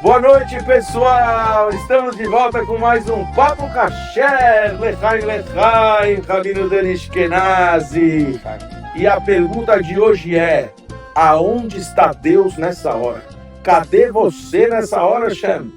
Boa noite, pessoal! Estamos de volta com mais um Papo Kasher, Lechaim, Rabino Dani Ashkenazi. E a pergunta de hoje é: aonde está Deus nessa hora? Cadê você nessa hora, Shem?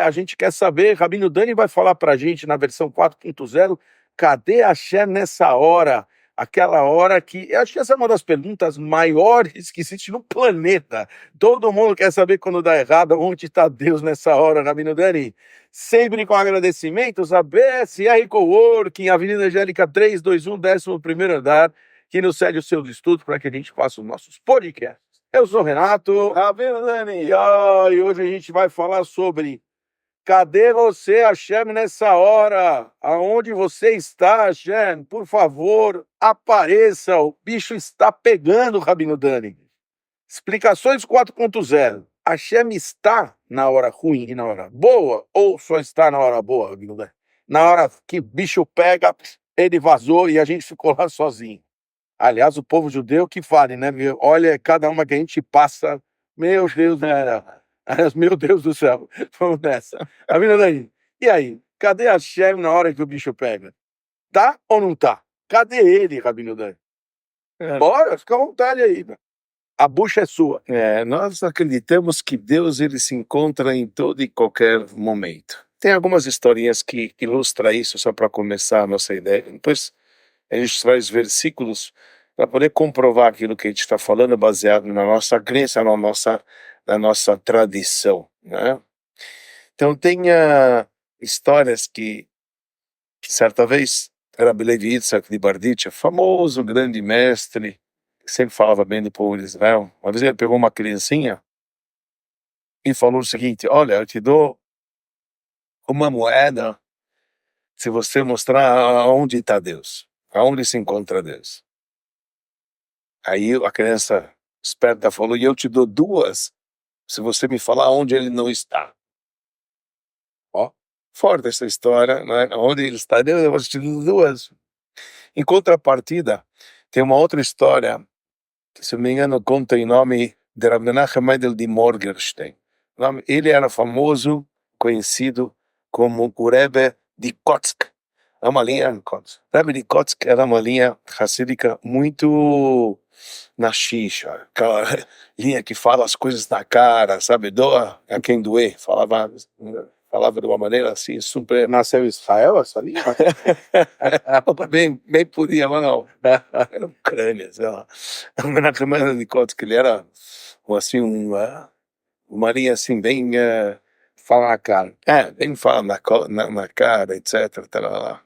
A gente quer saber, Rabino Dani vai falar pra gente na versão 4.0, cadê a Shem nessa hora? Aquela hora que, eu acho que essa é uma das perguntas maiores que existe no planeta. Todo mundo quer saber quando dá errado, onde está Deus nessa hora, Rabino Dani? Sempre com agradecimentos a BSR Coworking, Avenida Angélica 321, 11º andar, que nos cede os seus estudos para que a gente faça os nossos podcasts. Eu sou o Renato. Rabino Dani. E hoje a gente vai falar sobre: cadê você, Hashem, nessa hora? Aonde você está, Hashem? Por favor, apareça. O bicho está pegando, Rabino Dani. Explicações 4.0. Hashem está na hora ruim e na hora boa? Ou só está na hora boa, Rabino Dani? Na hora que o bicho pega, ele vazou e a gente ficou lá sozinho. Aliás, o povo judeu que fale, né? Olha, cada uma que a gente passa, meu Deus do céu. Meu Deus do céu, vamos nessa. Rabino Dani, e aí? Cadê a Hashem na hora que o bicho pega? Tá ou não tá? Cadê ele, Rabino Dani? Bora, fica à vontade aí. A bucha é sua. Nós acreditamos que Deus ele se encontra em todo e qualquer momento. Tem algumas historinhas que ilustram isso, só para começar a nossa ideia. Depois a gente traz versículos para poder comprovar aquilo que a gente está falando, baseado na nossa crença, na nossa tradição, né? Então tem histórias que certa vez Rabbi Levi Yitzhak de Barditcher, famoso grande mestre, que sempre falava bem do povo de Israel. Uma vez ele pegou uma criancinha e falou o seguinte: olha, eu te dou uma moeda se você mostrar aonde está Deus, aonde se encontra Deus. Aí a criança esperta falou: e eu te dou duas se você me falar onde ele não está. Ó, forte essa história, né? Onde ele está, Deus, eu vou te dar duas. Em contrapartida, tem uma outra história que, se não me engano, conta em nome de Rav Menachem Mendel de Morgenstern. Ele era famoso, conhecido como o Rebbe de Kotsk. É uma linha, Rebbe de Kotsk era uma linha racídica muito na xixa, aquela linha que fala as coisas na cara, sabe, doa a quem doer, falava de uma maneira assim, super... Nasceu em Israel, essa linha? bem podia, mas não, era Ucrânia, sei lá. Na Câmara de Kotsk, ele era assim, uma linha assim, bem... Fala na cara. bem fala na cara, etc. Lá.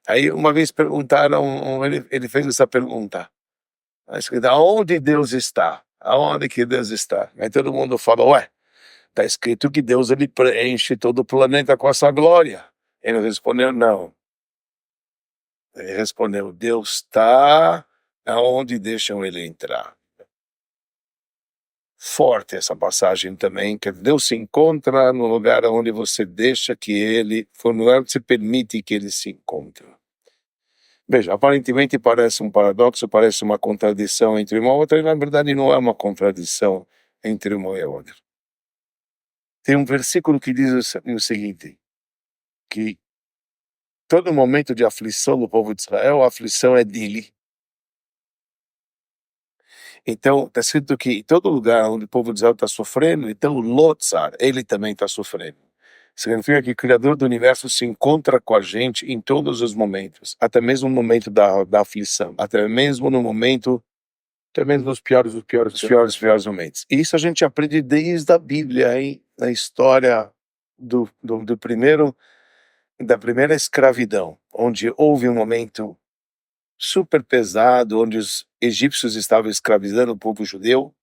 Aí uma vez perguntaram, ele fez essa pergunta: aonde Deus está? Aonde que Deus está? Aí todo mundo falou: está escrito que Deus ele preenche todo o planeta com a sua glória. Ele respondeu: não. Ele respondeu: Deus está aonde deixam ele entrar. Forte essa passagem também, que Deus se encontra no lugar onde você deixa que ele, no lugar onde você permite que ele se encontre. Veja, aparentemente parece um paradoxo, parece uma contradição entre uma e outra, e na verdade não é uma contradição entre uma e outra. Tem um versículo que diz o seguinte, que todo momento de aflição do povo de Israel, a aflição é dele. Então, está escrito que em todo lugar onde o povo de Israel está sofrendo, então o Lotzar, ele também está sofrendo. Significa que o Criador do Universo se encontra com a gente em todos os momentos, até mesmo no momento da aflição, até mesmo nos piores momentos. E isso a gente aprende desde a Bíblia, hein? Na história da primeira escravidão, onde houve um momento super pesado, onde os egípcios estavam escravizando o povo judeu,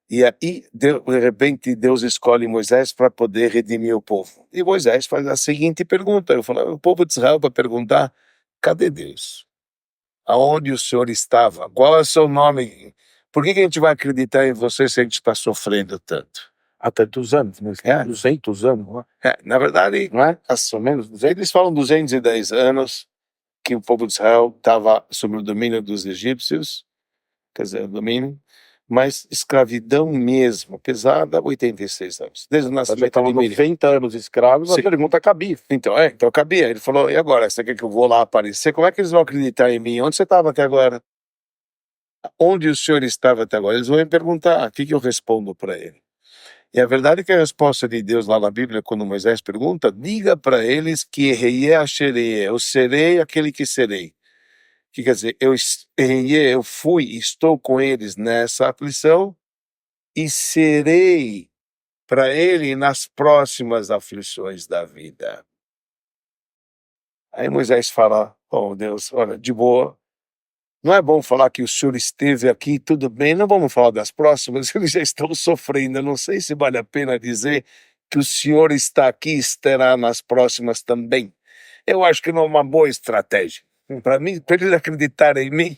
e aí, de repente, Deus escolhe Moisés para poder redimir o povo. E Moisés faz a seguinte pergunta, eu falo, o povo de Israel para perguntar: cadê Deus? Aonde o Senhor estava? Qual é o seu nome? Por que a gente vai acreditar em você se a gente está sofrendo tanto? Há tantos anos, né? 200 anos, não é? Na verdade, Não é? Mais ou menos 200. Eles falam 210 anos que o povo de Israel estava sob o domínio dos egípcios, quer dizer, o domínio, mas escravidão mesmo, pesada, 86 anos. Desde o Já nascimento estavam de Miriam. 90 anos escravos, a Sim. pergunta cabia. Então cabia. Ele falou, e agora? Você quer que eu vou lá aparecer? Como é que eles vão acreditar em mim? Onde você estava até agora? Onde o senhor estava até agora? Eles vão me perguntar, o que eu respondo para ele? E a verdade é que a resposta de Deus lá na Bíblia, quando Moisés pergunta, diga para eles que eu serei aquele que serei. Que quer dizer, eu fui, estou com eles nessa aflição e serei para ele nas próximas aflições da vida. Aí Moisés fala, oh Deus, olha, de boa, não é bom falar que o senhor esteve aqui, tudo bem, não vamos falar das próximas, eles já estão sofrendo, eu não sei se vale a pena dizer que o senhor está aqui e estará nas próximas também. Eu acho que não é uma boa estratégia. Para mim, para eles acreditarem em mim,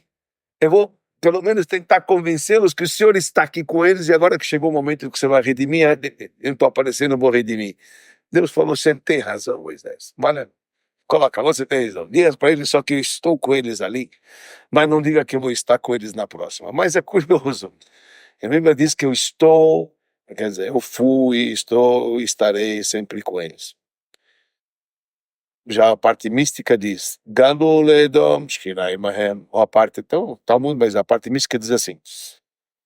eu vou pelo menos tentar convencê-los que o senhor está aqui com eles e agora que chegou o momento que você vai redimir, eu estou aparecendo, eu vou redimir. Deus falou, você tem razão, Moisés. Vale, coloca, você tem razão. Diga para eles só que eu estou com eles ali, mas não diga que eu vou estar com eles na próxima. Mas é curioso. A Bíblia diz que eu estou, quer dizer, eu fui, estou, estarei sempre com eles. Já a parte mística diz, Galuledom, Shkinai Mahem, ou a parte, então, Talmud, mas a parte mística diz assim,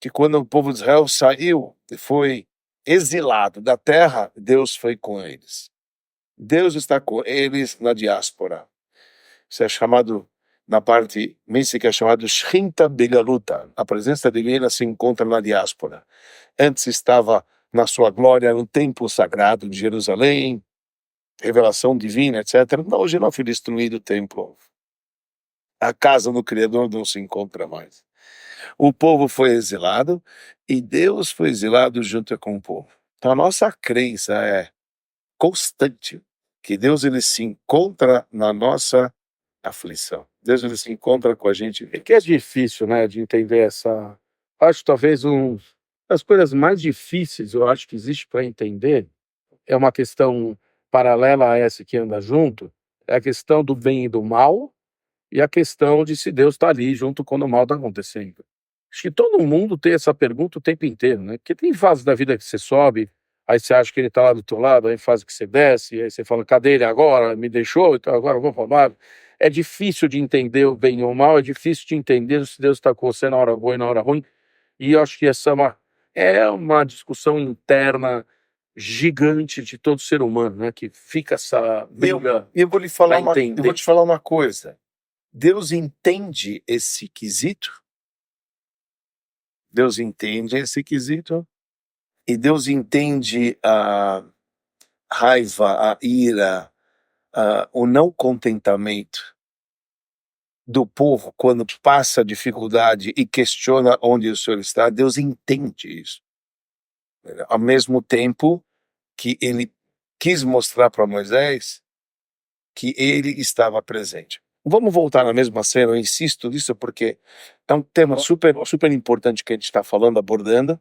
que quando o povo de Israel saiu e foi exilado da terra, Deus foi com eles. Deus está com eles na diáspora. Isso é chamado, na parte mística, é chamado Shrinta Begaluta. A presença divina se encontra na diáspora. Antes estava na sua glória no templo sagrado de Jerusalém, revelação divina, etc. Hoje não foi destruído o templo. A casa do Criador não se encontra mais. O povo foi exilado e Deus foi exilado junto com o povo. Então a nossa crença é constante que Deus ele se encontra na nossa aflição. Deus ele se encontra com a gente. É que é difícil, né, de entender essa. Acho que talvez das coisas mais difíceis, eu acho que existe para entender, é uma questão paralela a essa que anda junto, é a questão do bem e do mal, e a questão de se Deus está ali junto quando o mal está acontecendo. Acho que todo mundo tem essa pergunta o tempo inteiro, né? Porque tem fases da vida que você sobe, aí você acha que ele está lá do teu lado, aí fase que você desce, aí você fala, cadê ele agora? Me deixou, então agora eu vou falar. É difícil de entender o bem e o mal, é difícil de entender se Deus está com você na hora boa e na hora ruim. E eu acho que essa é uma discussão interna gigante de todo ser humano, né? Que fica essa briga. E eu vou te falar uma coisa. Deus entende esse quesito. Deus entende esse quesito. E Deus entende a raiva, a ira, o não contentamento do povo quando passa dificuldade e questiona onde o Senhor está. Deus entende isso. Ao mesmo tempo que ele quis mostrar para Moisés que ele estava presente. Vamos voltar na mesma cena, eu insisto nisso porque é um tema super, super importante que a gente está falando, abordando,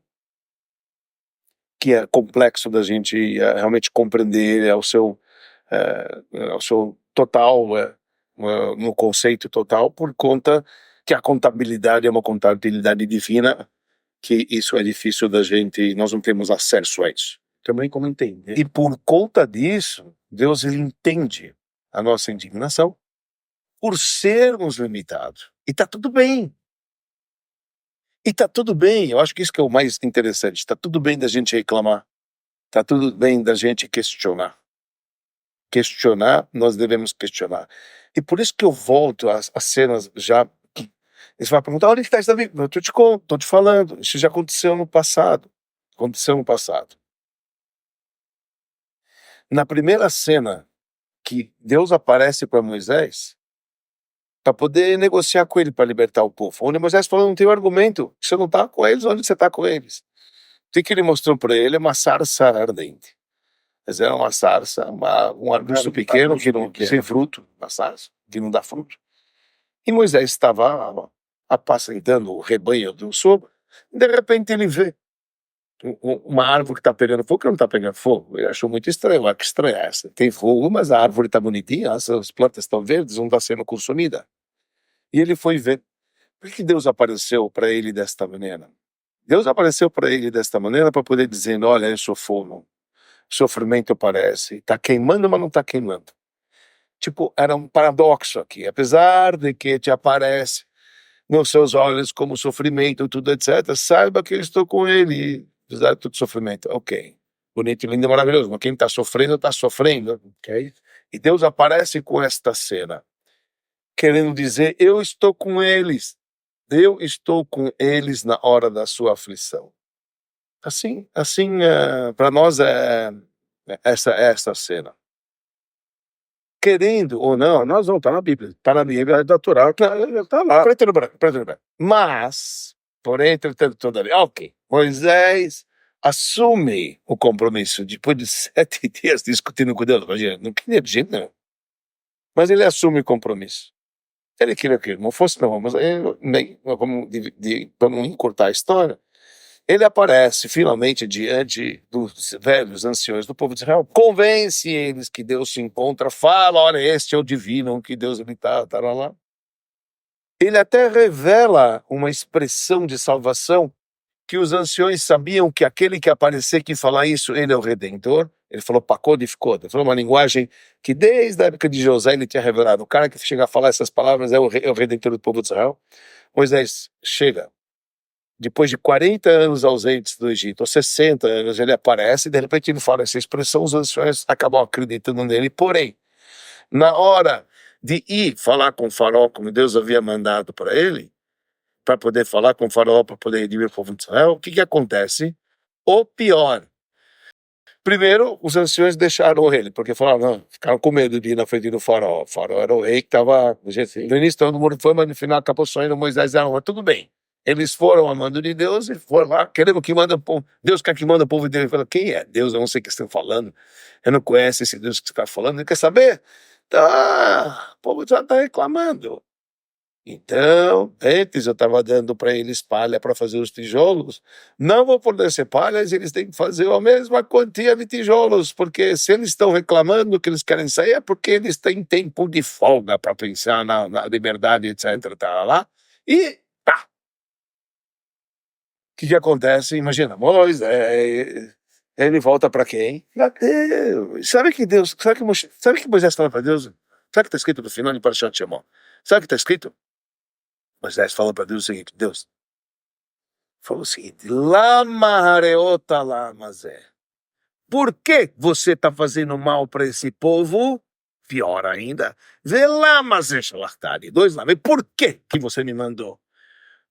que é complexo da gente realmente compreender ao seu total, no conceito total, por conta que a contabilidade é uma contabilidade divina, que isso é difícil da gente, nós não temos acesso a isso. Também como entender. E por conta disso, Deus ele entende a nossa indignação por sermos limitados. E está tudo bem. E está tudo bem, eu acho que isso que é o mais interessante. Está tudo bem da gente reclamar. Está tudo bem da gente questionar. Questionar, nós devemos questionar. E por isso que eu volto às cenas já. Você vai perguntar, onde está isso? Eu estou te falando. Isso já aconteceu no passado. Aconteceu no passado. Na primeira cena que Deus aparece para Moisés, para poder negociar com ele para libertar o povo. Onde Moisés falou, não tem argumento, você não está com eles, onde você está com eles? O que ele mostrou para ele é uma sarça ardente. Mas era uma sarça, um arbusto pequeno, sem fruto, uma sarça, que não dá fruto. E Moisés estava apacentando o rebanho do sogro, e de repente ele vê uma árvore que está pegando fogo, que não está pegando fogo. Ele achou muito estranho, que estranha essa. Tem fogo, mas a árvore está bonitinha, as plantas estão verdes, não está sendo consumida. E ele foi ver. Por que Deus apareceu para ele desta maneira? Deus apareceu para ele desta maneira para poder dizer, olha, eu sou fogo, sofrimento aparece, está queimando, mas não está queimando. Tipo, era um paradoxo aqui, apesar de que te aparece nos seus olhos como sofrimento, tudo, etc., saiba que eu estou com ele, apesar de todo sofrimento. Ok, bonito, lindo, maravilhoso, mas quem está sofrendo, ok? E Deus aparece com esta cena, querendo dizer, eu estou com eles na hora da sua aflição. Assim, para nós é essa cena. Querendo ou não, nós vamos estar na Bíblia. Está na Bíblia, é natural, está lá. Preto no branco, preto no branco. Mas, porém, entretanto, todavia, ok, Moisés assume o compromisso depois de 7 dias discutindo com Deus. Imagina, não queria de jeito nenhum. Mas ele assume o compromisso. Ele queria que não fosse, não, mas para não encurtar a história, ele aparece finalmente diante dos velhos anciões do povo de Israel, convence eles que Deus se encontra, fala, olha, este é o divino, que Deus está lá. Ele até revela uma expressão de salvação que os anciões sabiam que aquele que aparecer que falar isso, ele é o Redentor. Ele falou pacodificou, ele falou uma linguagem que desde a época de José ele tinha revelado. O cara que chega a falar essas palavras é o Redentor do povo de Israel. Moisés chega, depois de 40 anos ausentes do Egito, ou 60 anos, ele aparece e de repente ele fala essa expressão, os anciões acabam acreditando nele. Porém, na hora de ir falar com o faraó, como Deus havia mandado para ele, para poder falar com o faraó, para poder redimir o povo de Israel, o que acontece? O pior. Primeiro, os anciões deixaram ele, porque falaram, não, ficaram com medo de ir na frente do faraó. O faraó era o rei que estava, no início todo mundo foi, mas no final acabou saindo Moisés, mas tudo bem. Eles foram amando de Deus e foram lá, querendo que manda o povo. Deus quer que manda o povo dele. Ele falou, quem é Deus? Eu não sei o que estão falando. Eu não conheço esse Deus que você está falando. Ele quer saber? Tá, o povo já está reclamando. Então, antes eu estava dando para eles palha para fazer os tijolos. Não vou fornecer palhas, eles têm que fazer a mesma quantia de tijolos, porque se eles estão reclamando que eles querem sair, é porque eles têm tempo de folga para pensar na liberdade, etc. Tá lá. E pá! O que acontece? Imagina, Moisés, ele volta para quem? Para Deus. Sabe que Moisés fala para Deus? Sabe o que está escrito no final de Parashat Shemot? Sabe o que está escrito? Moisés fala para Deus o seguinte, Deus, falou o seguinte, Lama hareota lamazé. Por que você está fazendo mal para esse povo? Pior ainda, velamazé shalachthani. 2 lamas. Por que você me mandou?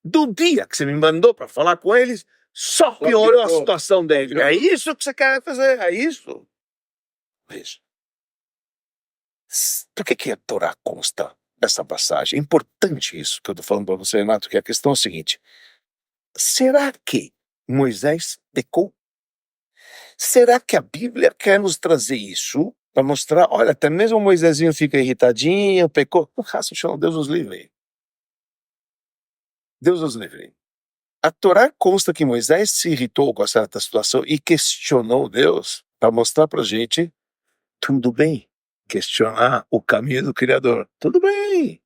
Do dia que você me mandou para falar com eles, só piorou a situação deles. É isso que você quer fazer, é isso. Veja. Por que a Torá consta dessa passagem? É importante isso que eu estou falando para você, Renato, que a questão é a seguinte. Será que Moisés pecou? Será que a Bíblia quer nos trazer isso para mostrar, olha, até mesmo Moisésinho fica irritadinho, pecou? Deus nos livre. Deus nos livre. A Torá consta que Moisés se irritou com certa situação e questionou Deus para mostrar para a gente, tudo bem, questionar o caminho do Criador. Tudo bem.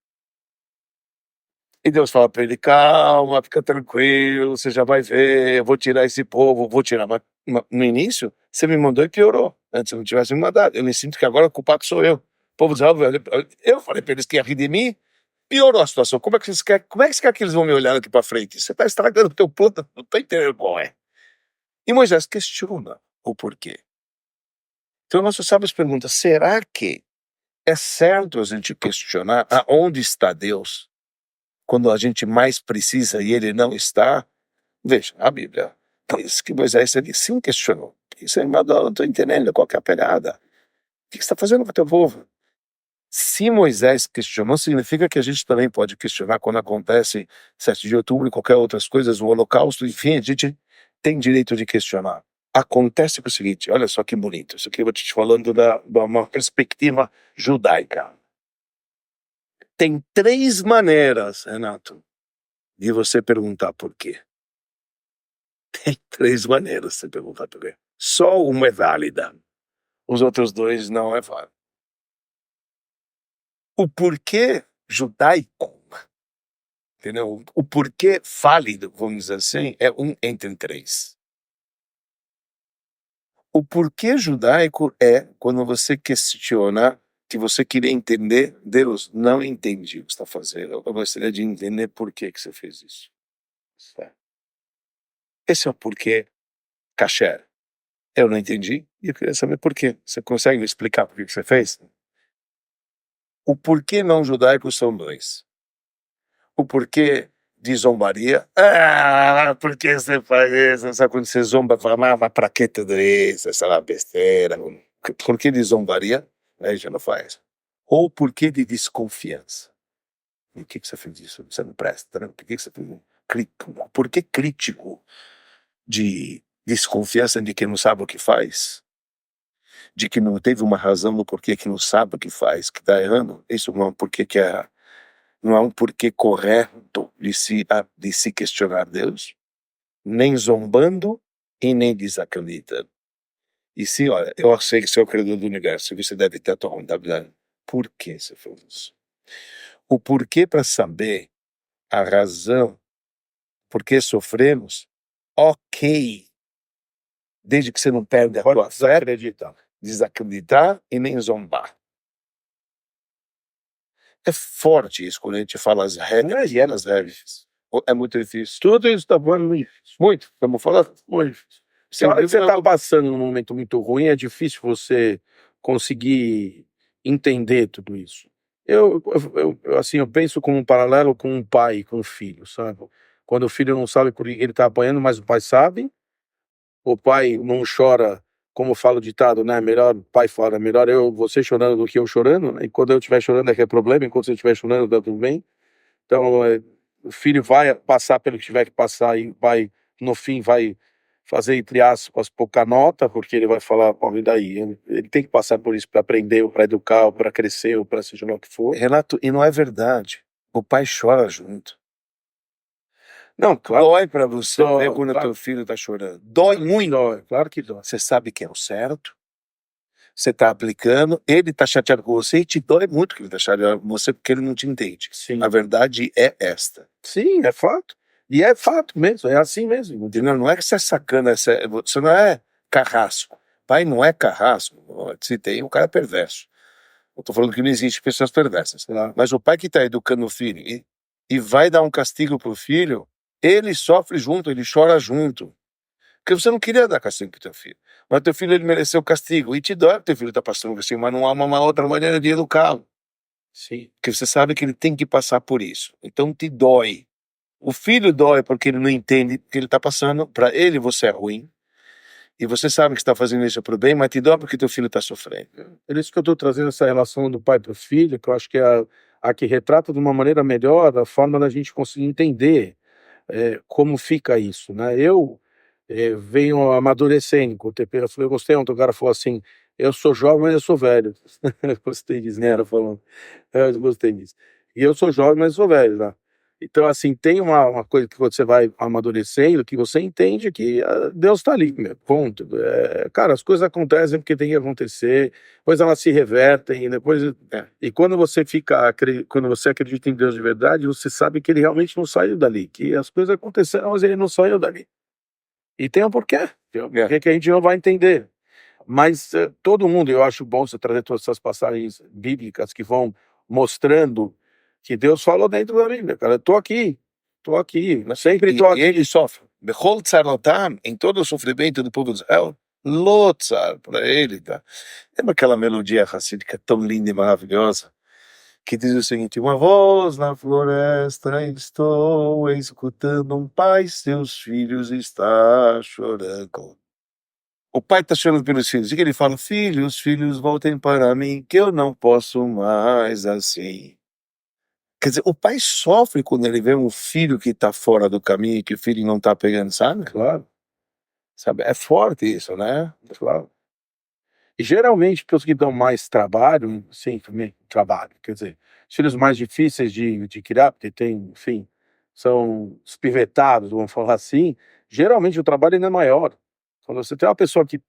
E Deus fala para ele, calma, fica tranquilo, você já vai ver, eu vou tirar esse povo, vou tirar. Mas no início, você me mandou e piorou. Antes eu não tivesse me mandado. Eu me sinto que agora o culpado sou eu. O povo de Israel, eu falei para eles que ia rir de mim, piorou a situação. Como é que você quer que eles vão me olhar aqui para frente? Você está estragando o teu plano, não está entendendo qual é. E Moisés questiona o porquê. Então nossos sábios perguntam, será que é certo a gente questionar aonde está Deus? Quando a gente mais precisa e ele não está, veja, a Bíblia diz que Moisés ele sim questionou. Isso é, não estou entendendo qual que é a pegada. O que você está fazendo com o teu povo? Se Moisés questionou, significa que a gente também pode questionar quando acontece 7 de outubro e qualquer outras coisas, o Holocausto, enfim, a gente tem direito de questionar. Acontece o seguinte, olha só que bonito, isso aqui eu vou te falando de uma perspectiva judaica. Tem 3 maneiras, Renato, de você perguntar por quê. Tem 3 maneiras de você perguntar por quê. Só uma é válida. Os outros 2 não é válido. O porquê judaico Entendeu? O porquê válido, vamos dizer assim, é um entre três. O porquê judaico é quando você questiona, que você queria entender, Deus não entendi o que você está fazendo. Eu gostaria de entender por que você fez isso. Esse é o porquê kasher. Eu não entendi e eu queria saber por quê. Você consegue me explicar por que você fez? O porquê não judaico são dois. O porquê de zombaria. Por que você faz isso? Sabe quando você zomba, fala, mas pra que tudo isso? Essa é uma besteira. Por que de zombaria? Aí já não faz. Ou por que de desconfiança? E por que você fez isso? Você não presta, né? Por que você fez isso? Por que crítico de desconfiança de quem não sabe o que faz? De que não teve uma razão no porquê que não sabe o que faz, que está errando? Isso não é um porquê que é... Não há um porquê correto de se questionar Deus, nem zombando e nem desacreditando. E sim, olha, eu sei que você é o criador do universo, você deve ter a tua contabilidade. Por que você fez isso? O porquê para saber a razão, por que sofremos, ok, desde que você não perde a tua fé, desacreditar e nem zombar. É forte isso quando a gente fala as regras e as regras. É muito difícil. Tudo isso tá bom, muito difícil. Muito, vamos falar. Muito difícil. Se a hora que você tá passando num momento muito ruim, é difícil você conseguir entender tudo isso. Assim, eu penso como um paralelo com um pai e com um filho, sabe? Quando o filho não sabe por que ele tá apanhando, mas o pai sabe. O pai não chora, como fala o ditado, né? Melhor, o pai fala, melhor você chorando do que eu chorando, né? E quando eu estiver chorando é que é problema, enquanto você estiver chorando tá tudo bem. Então, o filho vai passar pelo que tiver que passar e vai, no fim, vai fazer, entre aspas, pouca nota, porque ele vai falar, pô, e daí? Ele tem que passar por isso para aprender, ou para educar, ou para crescer, ou para seja lá o que for. Renato, e não é verdade. O pai chora junto. Não, claro, Dói pra você Dói, ver quando claro. teu filho tá chorando. Dói muito. dói, claro que dói. Você sabe que é o certo. Você tá aplicando. Ele tá chateado com você e te dói muito que ele tá chateado com você porque ele não te entende. Sim. A verdade é esta. Sim, é fato. E é fato mesmo, é assim mesmo. Entendeu? Não é que você é sacana, você não é carrasco. Pai não é carrasco. Se tem, o cara é perverso. Eu tô falando que não existe pessoas perversas. Claro. Mas o pai que tá educando o filho e vai dar um castigo pro filho, ele sofre junto, ele chora junto. Porque você não queria dar castigo pro teu filho. Mas teu filho, ele mereceu castigo. E te dói que teu filho tá passando castigo, mas não há uma outra maneira de educá-lo. Sim. Porque você sabe que ele tem que passar por isso. Então te dói. O filho dói porque ele não entende o que ele tá passando. Para ele você é ruim. E você sabe que está fazendo isso pro bem, mas te dói porque teu filho tá sofrendo. Por isso que eu estou trazendo essa relação do pai para o filho, que eu acho que é a que retrata de uma maneira melhor a forma da gente conseguir entender como fica isso, né? Eu venho amadurecendo com o TP. Eu gostei ontem, o cara falou assim, eu sou jovem, mas eu sou velho. Eu gostei disso, né? Ela falando. Eu gostei disso. E eu sou jovem, mas eu sou velho, né? Então, assim, tem uma coisa que você vai amadurecendo, que você entende que Deus está ali, meu, ponto. Cara, as coisas acontecem porque tem que acontecer, depois elas se revertem, e depois... E quando você quando você acredita em Deus de verdade, você sabe que ele realmente não saiu dali, que as coisas aconteceram, mas ele não saiu dali. E tem um porquê, que a gente não vai entender. Mas todo mundo, eu acho bom você trazer todas essas passagens bíblicas que vão mostrando que Deus falou dentro da Bíblia, cara. Eu tô aqui, sempre tô aqui. E ele sofre. Bechol tzarotam, em todo o sofrimento do povo de Israel, lotzar para ele. Tá? Lembra aquela melodia racídica tão linda e maravilhosa? Que diz o seguinte: uma voz na floresta estou escutando, um pai seus filhos está chorando. O pai está chorando pelos filhos. E que ele fala: filhos, filhos, voltem para mim, que eu não posso mais assim. Quer dizer, o pai sofre quando ele vê um filho que está fora do caminho, que o filho não está pegando, sabe? Claro, Sabe? É forte isso, né? claro. E geralmente, para os que dão mais trabalho, sim, também trabalho, quer dizer, os filhos mais difíceis de criar, porque tem, enfim, são espivetados, vamos falar assim, geralmente o trabalho ainda é maior. Quando você tem uma pessoa que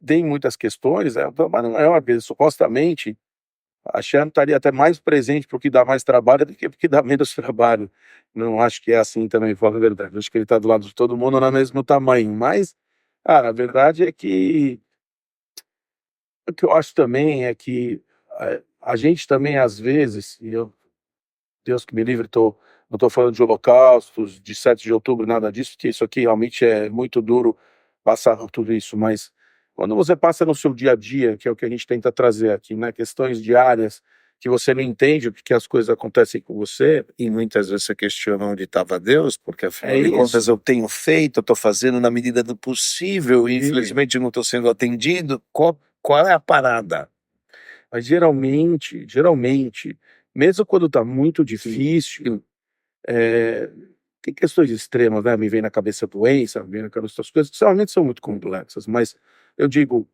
tem muitas questões, o trabalho é maior, porque supostamente a Shem estaria até mais presente porque dá mais trabalho do que porque dá menos trabalho. Não acho que é assim também, falo a verdade. Acho que ele está do lado de todo mundo no mesmo tamanho. Mas, a verdade é que o que eu acho também é que a gente também, às vezes, Deus que me livre, não estou falando de holocaustos, de 7 de outubro, nada disso, porque isso aqui realmente é muito duro passar por tudo isso, mas quando você passa no seu dia a dia, que é o que a gente tenta trazer aqui, né, questões diárias, que você não entende o que as coisas acontecem com você, E muitas vezes você questiona onde estava Deus, porque afinal é de contas isso. eu tenho feito, eu estou fazendo na medida do possível, e Sim. infelizmente não estou sendo atendido. Qual é a parada? Mas geralmente, mesmo quando está muito difícil, tem questões extremas, né? Me vem na cabeça doença, me vem na cabeça outras coisas, que geralmente são muito complexas, mas eu digo,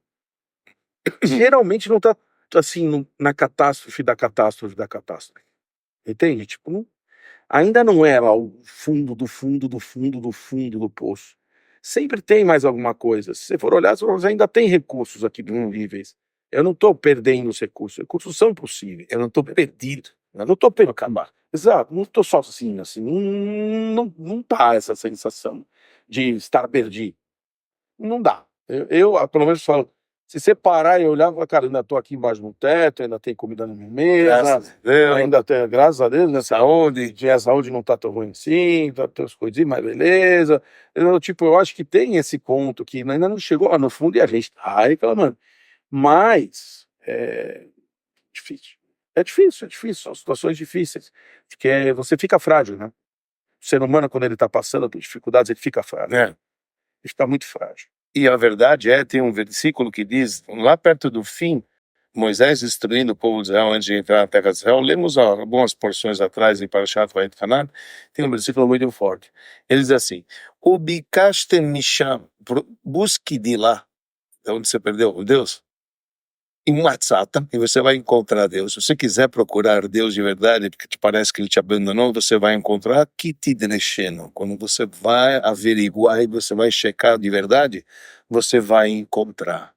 geralmente não está assim na catástrofe da catástrofe da catástrofe. Entende? Tipo, ainda não é lá o fundo do fundo do fundo do fundo do poço. Sempre tem mais alguma coisa. Se você for olhar, você ainda tem recursos aqui disponíveis. Eu não estou perdendo os recursos são possíveis. Eu não estou perdido. Eu não estou perdendo. Acabar. Exato, não estou só assim, não tá essa sensação de estar perdido. Não dá. Pelo menos, falo, se você parar e olhar, fala, cara, ainda estou aqui embaixo do teto, ainda tem comida na minha mesa, Graças a Deus. ainda tem, graças a Deus, né? Saúde, a saúde não tá tão ruim assim, tem as coisinhas, mas beleza. Eu acho que tem esse ponto que ainda não chegou lá no fundo e a gente tá reclamando. Mas difícil. É difícil, são situações difíceis, porque você fica frágil, né? O ser humano, quando ele está passando por dificuldades, ele fica frágil. É. Ele fica muito frágil. E a verdade tem um versículo que diz, lá perto do fim, Moisés instruindo o povo de Israel antes de entrar na terra de Israel, lemos algumas porções atrás em Parashat Vayetchanan, tem um versículo muito forte. Ele diz assim, Ubikashtem misham, busque de lá, de onde você perdeu o Deus, em Matzata, e você vai encontrar Deus. Se você quiser procurar Deus de verdade, porque te parece que ele te abandonou, você vai encontrar Kitidresheno. Quando você vai averiguar e você vai checar de verdade, você vai encontrar.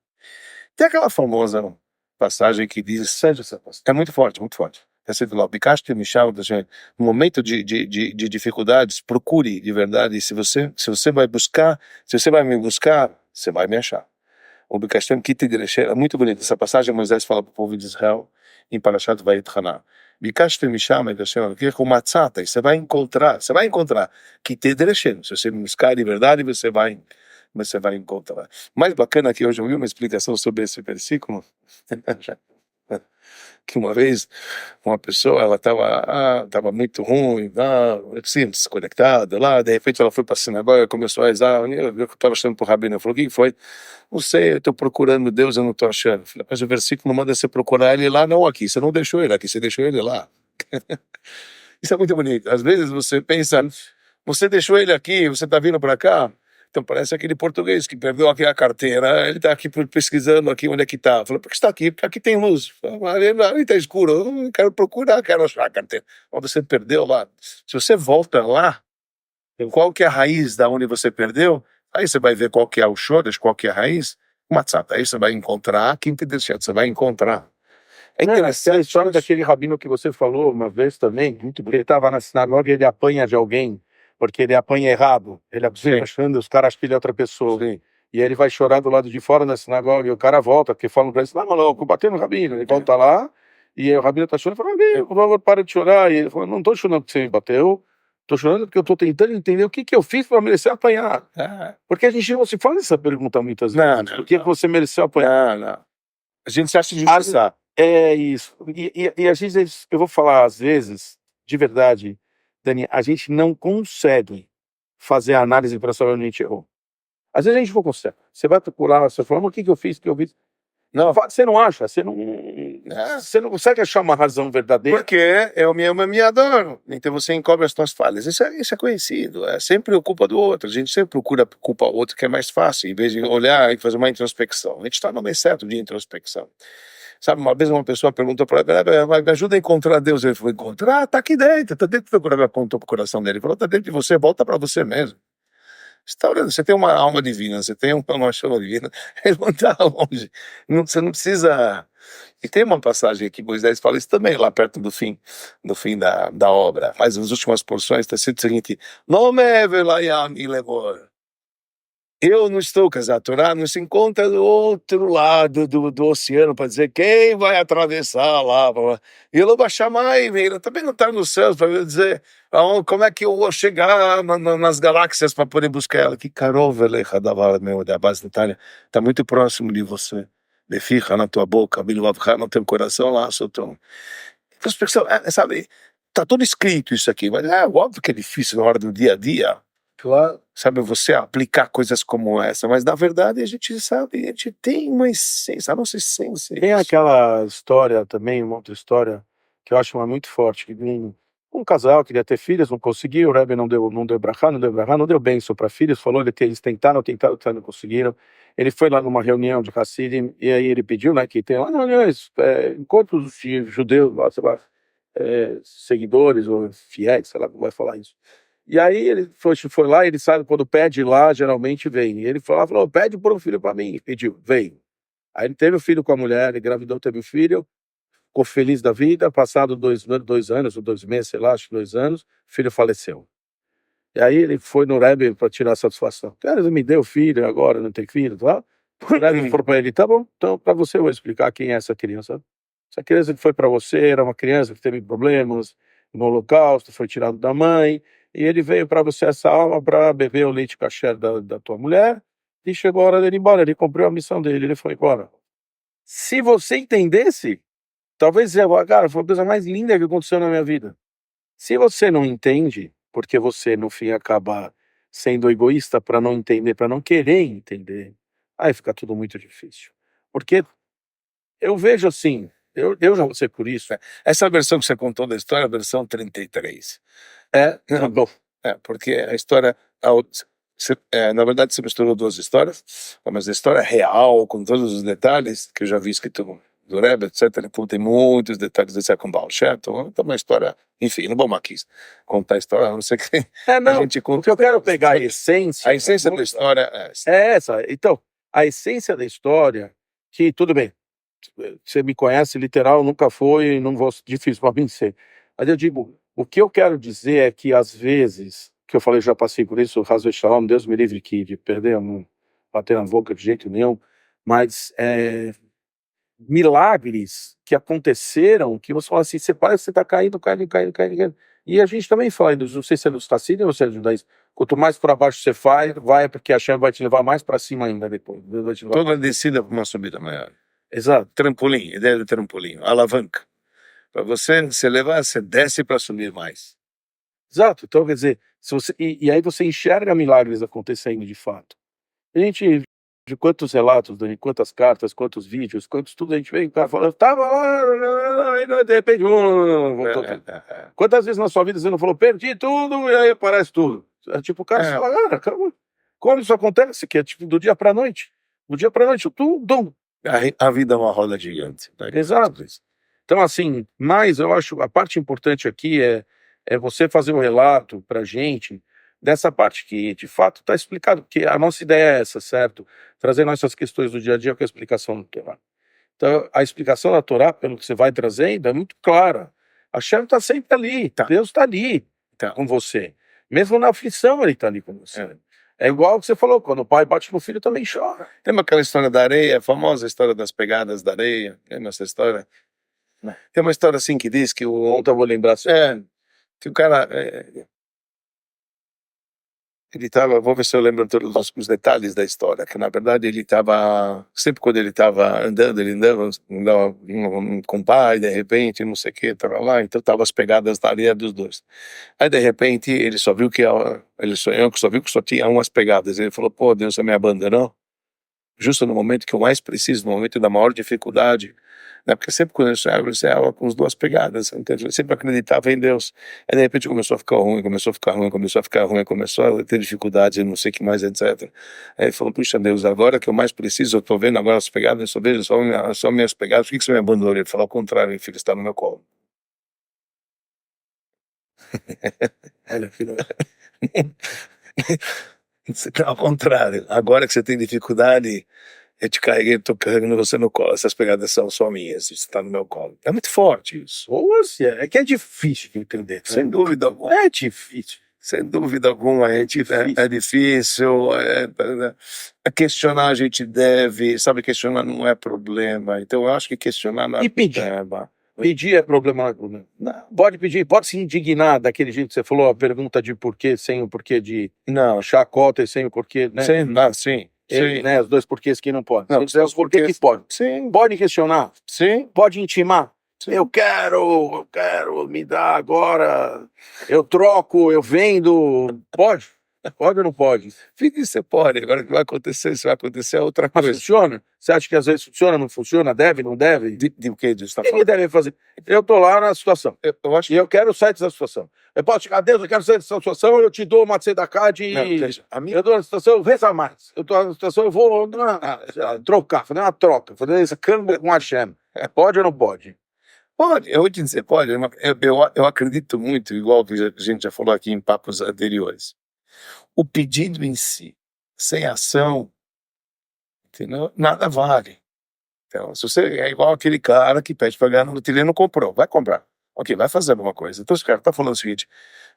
Tem aquela famosa passagem que diz, é muito forte, muito forte. Esse do Bikaste me chama, no momento de dificuldades, procure de verdade. Se você vai buscar, se você vai me buscar, você vai me achar. O Bikastem Kitidreshe, é muito bonito. Essa passagem Moisés fala para o povo de Israel em Parashat Vayetchanan. Bikastem me chama, que é com matzata, e você vai encontrar. Kitidreshe, se você me buscar de verdade, você vai encontrar. Mais bacana que hoje eu vi uma explicação sobre esse versículo, que uma vez uma pessoa, ela estava muito ruim, assim, desconectada lá, de repente ela foi para a sinagoga, começou a rezar, eu estava achando para o rabino, falou, o que foi? Não sei, eu estou procurando Deus, eu não estou achando. Eu falei, mas o versículo manda você procurar ele lá, não aqui, você não deixou ele aqui, você deixou ele lá. Isso é muito bonito. Às vezes você pensa, você deixou ele aqui, você está vindo para cá, então parece aquele português que perdeu aqui a carteira, ele está aqui pesquisando aqui onde é que está. Falou, por que está aqui? Porque aqui tem luz. Ali está escuro, eu não quero procurar, quero achar a carteira. Mas você perdeu lá. Se você volta lá, qual que é a raiz da onde você perdeu, aí você vai ver qual que é o shoresh, qual que é a raiz, matzata, aí você vai encontrar, você vai encontrar. É interessante a história daquele rabino que você falou uma vez também, muito bonito. Ele estava na sinagoga e ele apanha de alguém, porque ele apanha errado. Ele apanha achando, os caras acham que ele é outra pessoa. Sim. E ele vai chorar do lado de fora da sinagoga e o cara volta, porque falam pra ele, não, maluco, bateu no rabino. Ele volta lá e o rabino tá chorando e fala, rabino, por favor, para de chorar. E ele fala, não tô chorando porque você me bateu, tô chorando porque eu tô tentando entender o que eu fiz para merecer apanhar. Porque a gente não se faz essa pergunta muitas vezes. Por que você mereceu apanhar? Não. A gente se acha injustiçado. É isso. E às vezes, eu vou falar, às vezes, de verdade, Dani, a gente não consegue fazer a análise para saber onde a gente errou. Às vezes a gente não consegue. Você vai procurar, você fala, mas o que eu fiz, o que eu fiz? Não, você não acha, você não consegue achar uma razão verdadeira. Porque eu me amo e me adoro. Então você encobre as suas falhas. Isso é conhecido. É sempre a culpa do outro. A gente sempre procura culpar o outro, que é mais fácil, em vez de olhar e fazer uma introspecção. A gente está no meio certo de introspecção. Sabe, uma vez uma pessoa perguntou para ele, me ajuda a encontrar Deus. Ele falou, encontrar? Tá aqui dentro, tá dentro do coração dele. Ele falou, tá dentro de você, volta para você mesmo. Você está olhando, você tem uma alma divina, você tem uma chama divina, ele não está longe. Você não precisa E tem uma passagem que Moisés fala isso também, lá perto do fim, no fim da obra. Mas nas últimas porções está escrito o seguinte: Não me velayam e levor. Eu não estou casado. A Torá não se encontra do outro lado do oceano para dizer quem vai atravessar lá. E eu vou chamar ele também não está nos céus para dizer como é que eu vou chegar nas galáxias para poder buscar ela. Que carovelecha da base da Itália está muito próximo de você. Fica na tua boca, no teu coração lá, Sotão. Sabe, tá tudo escrito isso aqui, mas óbvio que é difícil na hora do dia a dia. Claro. Sabe, você aplicar coisas como essa, mas na verdade a gente sabe, a gente tem uma essência, a nossa essência. Tem aquela história também, uma outra história, que eu acho uma muito forte, que um casal queria ter filhos, não conseguiu, o Rebbe não deu brachá, não deu bênção para filhos, falou que eles tentaram, não conseguiram. Ele foi lá numa reunião de Hassidim, e aí ele pediu, né, que tem lá reuniões, encontros de judeus, lá, sei lá, seguidores ou fiéis, sei lá como vai falar isso. E aí ele foi lá, ele sabe, quando pede lá, geralmente vem. E ele falou, pede por um filho para mim. Pediu, veio. Aí ele teve o filho com a mulher, ele engravidou, teve o filho, ficou feliz da vida, passado 2 anos, ou 2 meses, sei lá, acho que 2 anos, o filho faleceu. E aí ele foi no Rebbe para tirar satisfação. Cara, ele me deu filho, agora não tem filho, tá? O Rebbe falou para ele, tá bom, então para você eu vou explicar quem é essa criança. Essa criança que foi para você, era uma criança que teve problemas no Holocausto, foi tirado da mãe, e ele veio para você essa alma para beber o leite kasher da tua mulher, e chegou a hora dele ir embora, ele cumpriu a missão dele, ele foi embora. Se você entendesse, talvez você ia, cara, foi a coisa mais linda que aconteceu na minha vida. Se você não entende, porque você no fim acaba sendo egoísta para não entender, para não querer entender, aí fica tudo muito difícil. Porque eu vejo assim, eu já passei por isso. Essa versão que você contou da história é a versão 33. Tá bom. Porque a história, na verdade você misturou duas histórias, mas a história real, com todos os detalhes, que eu já vi escrito do Rebbe, etc., tem muitos detalhes desse com Baal Shem Tov, então uma história, enfim, não vou aqui contar a história, a não ser que Não, a gente conta. porque eu quero pegar a essência. A essência da história é essa. Então, a essência da história, que tudo bem, você me conhece, literal, nunca foi, não vou, difícil para mim ser. Mas eu digo, o que eu quero dizer é que às vezes, que eu falei, já passei por isso, Hasbe Shalom, Deus me livre de perder, não bater na boca de jeito nenhum, mas milagres que aconteceram, que você fala assim, você parece que você está caindo. E a gente também fala, não sei se é dos Hassidim ou se é dos judaísmos, quanto mais para baixo você vai porque a Hashem vai te levar mais para cima ainda depois. Toda descida para uma subida maior. Exato. Trampolim, ideia de trampolim, alavanca. Para você se levar, você desce para subir mais. Exato. Então, quer dizer, se você, e aí você enxerga milagres acontecendo de fato. A gente, de quantos relatos, de quantas cartas, quantos vídeos, quantos tudo a gente vê, o cara falando, tava lá, e de repente, voltou tudo. Quantas vezes na sua vida você não falou, perdi tudo, e aí aparece tudo? Tipo, o cara fala, cara, como isso acontece? Que é tipo do dia para noite. Do dia para noite, tudo. A vida é uma roda gigante. Né? Exato. Então, assim, mas eu acho, a parte importante aqui é você fazer um relato pra gente dessa parte que, de fato, está explicado, porque a nossa ideia é essa, certo? Trazer nossas questões do dia a dia com a explicação do Torá. Então, a explicação da Torá, pelo que você vai trazendo, é muito clara. A Shem está sempre ali, Deus está ali com você. Mesmo na aflição, ele está ali com você. É igual o que você falou, quando o pai bate no filho, também chora. Tem aquela história da areia, a famosa história das pegadas da areia, lembra essa história? Tem uma história assim que diz que Ontem eu vou lembrar. Que o cara, ele estava, vou ver se eu lembro todos os detalhes da história, que na verdade ele estava, sempre quando ele estava andando, ele andava com o pai, de repente, não sei o que, estava lá, então estava as pegadas na areia dos dois. Aí de repente ele só viu que, ele sonhou que só viu que só tinha umas pegadas, ele falou, pô, Deus, você me abandonou? Justo no momento que eu mais preciso, no momento da maior dificuldade, né? Porque sempre quando eu sonhava com as duas pegadas, então eu sempre acreditava em Deus. Aí de repente começou a ficar ruim, começou a ter dificuldades, não sei o que mais, etc. Aí ele falou, puxa Deus, agora que eu mais preciso, eu estou vendo agora as pegadas, eu só vejo só minhas pegadas, por que você me abandonou? Ele falou, ao contrário, meu filho, está no meu colo. Olha, filho. Ao contrário, agora que você tem dificuldade, eu te carreguei, tô carregando você no colo, essas pegadas são só minhas, você tá no meu colo. É muito forte isso. Poxa, é que é difícil de entender. Sem dúvida alguma. É difícil. Sem dúvida alguma, é difícil, questionar a gente deve, sabe, questionar não é problema, então eu acho que questionar não é E pedir? problema. Pedir é problema, não é problema. Não, pode pedir, pode se indignar daquele jeito que você falou, a pergunta de porquê sem o porquê de Não, chacota e sem o porquê, né? sim, Ele, sim. né, os dois porquês que não pode. Não, Se quiser os porquês que pode. Sim, Pode questionar, sim. pode intimar. Sim. Eu quero, me dá agora, eu troco, eu vendo. Pode? Pode ou não pode? Fique, você pode, agora o que vai acontecer, isso vai acontecer é outra Mas coisa. funciona? Você acha que às vezes funciona, não funciona, deve, não deve? De o que você está O que falando? deve fazer? Eu tô lá na situação. Eu acho E eu quero sair dessa situação. Eu posso chegar, Deus, eu quero sair dessa situação, eu te dou uma tzedakah de... Não, veja, a minha... Eu dou na situação, eu reza mais. Eu tô na situação, eu vou trocar, fazer uma troca, fazer esse câmbio com Hashem. Pode ou não pode? Pode, eu vou te dizer, pode. Eu acredito muito, igual que a gente já falou aqui em papos anteriores. O pedido em si, sem ação, entendeu? Nada vale. Então, se você é igual aquele cara que pede para ganhar no loteria e não comprou, vai comprar. Ok, vai fazer alguma coisa. Então, esse cara está falando o seguinte: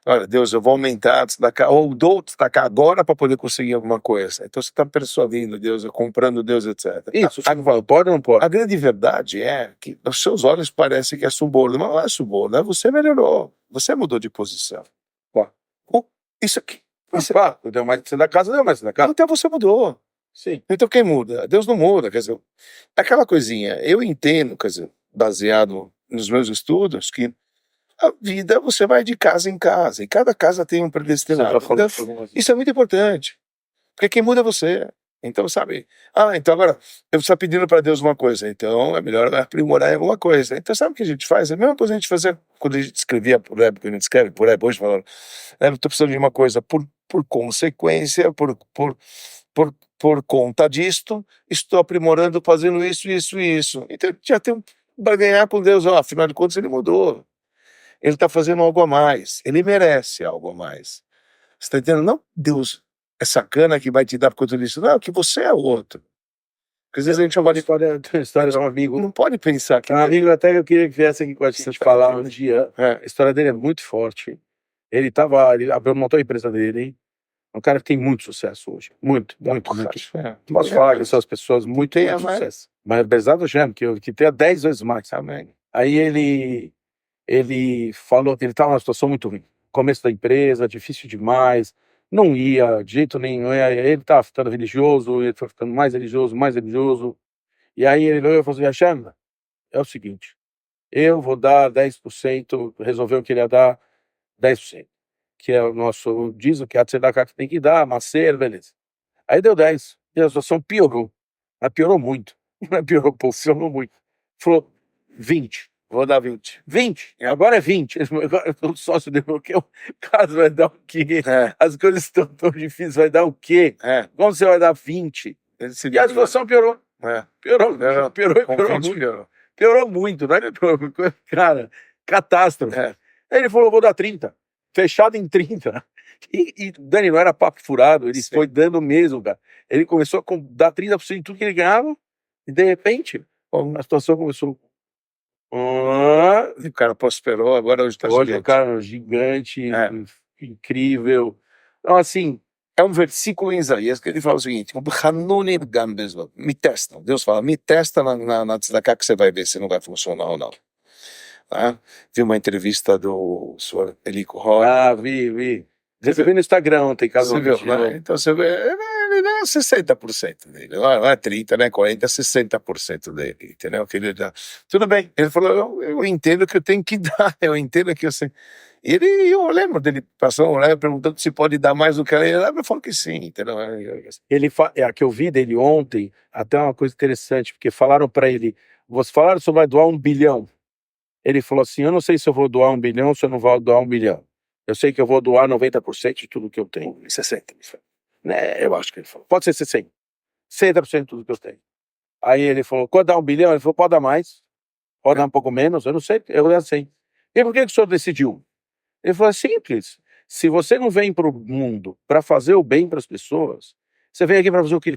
olha, Deus, eu vou aumentar, destacar, ou dou destacar agora para poder conseguir alguma coisa. Então, você está persuadindo Deus, comprando Deus, etc. Isso, pode ou não pode? A grande verdade é que os seus olhos parecem que é suborno, mas não é suborno, é você melhorou, você mudou de posição. Isso aqui. Deu mais da casa, deu mais da casa. Então você mudou. Sim. Então quem muda? Deus não muda, quer dizer, aquela coisinha, eu entendo, quer dizer, baseado nos meus estudos, que a vida você vai de casa em casa, e cada casa tem um predestinado. Então, isso é muito importante, porque quem muda é você. Então, sabe, então agora eu estou pedindo para Deus uma coisa, então é melhor aprimorar em alguma coisa. Então, sabe o que a gente faz? É a mesma coisa a gente fazia quando a gente escrevia por web, quando a gente escreve por web, hoje falando, eu estou precisando de uma coisa por consequência, por conta disto, estou aprimorando, fazendo isso, isso e isso. Então, já tem para ganhar com Deus, afinal de contas, ele mudou. Ele está fazendo algo a mais, ele merece algo a mais. Você está entendendo? Não, Deus é sacana que vai te dar por conta disso. Não, que você é outro. Porque às vezes a gente chama de história de um amigo. Não pode pensar que... Um amigo até eu queria que viesse aqui com a gente falar um dia. A história dele é muito forte. Ele montou a empresa dele. É um cara que tem muito sucesso hoje. Muito. Posso falar que são as pessoas muito sucesso. Mas apesar do Gem, que tem 10 vezes mais. Amém. Aí ele falou que ele estava numa situação muito ruim. Começo da empresa, difícil demais. Não ia de jeito nenhum. Ele estava ficando religioso, ele foi ficando mais religioso. E aí ele olhou e falou assim: Hashem, é o seguinte, eu vou dar 10%, resolveu que ele ia dar 10%, que é o nosso dízimo, que é a tzedakah que tem que dar, maceiro, beleza. Aí deu 10%, e a situação piorou. Mas piorou muito. Não piorou pouco, piorou muito. Falou 20%. Vou dar 20. 20. Agora é 20. Agora o sócio dele falou que o caso vai dar o quê? As coisas estão tão difíceis, vai dar o quê? Como você vai dar 20? E a situação piorou. Piorou muito. Piorou muito, né? Cara, catástrofe. Aí ele falou, vou dar 30. Fechado em 30. E Dani, não era papo furado, ele foi dando mesmo, cara. Ele começou a dar 30% de tudo que ele ganhava, e de repente, a situação começou... O cara prosperou, agora hoje está gigante. Hoje o cara é gigante, incrível. Então, assim, é um versículo em Isaías que ele fala o seguinte: me testa. Deus fala, me testa na tzedakah que você vai ver se não vai funcionar ou não. Vi uma entrevista do senhor Elico Roy. Vi. Recebi no Instagram ontem, caso você viu, né? Então você vê, ele dá 60% dele, não é 30%, né? 40%, 60% dele, entendeu? Que ele dá. Tudo bem, ele falou, eu entendo que eu tenho que dar, eu entendo que eu sei. Eu lembro dele passando, perguntando se pode dar mais do que ele lembra, eu falo que sim, entendeu? A que eu vi dele ontem, até uma coisa interessante, porque falaram para ele, você falaram sobre doar 1 bilhão. Ele falou assim, eu não sei se eu vou doar 1 bilhão ou se eu não vou doar 1 bilhão. Eu sei que eu vou doar 90% de tudo que eu tenho. 60%. Né? Eu acho que ele falou. Pode ser 60%. 60% de tudo que eu tenho. Aí ele falou, quando dá 1 bilhão? Ele falou, pode dar mais. Pode dar um pouco menos. Eu não sei. Eu já sei. E por que o senhor decidiu? Ele falou, é simples. Se você não vem para o mundo para fazer o bem para as pessoas, você vem aqui para fazer o quê?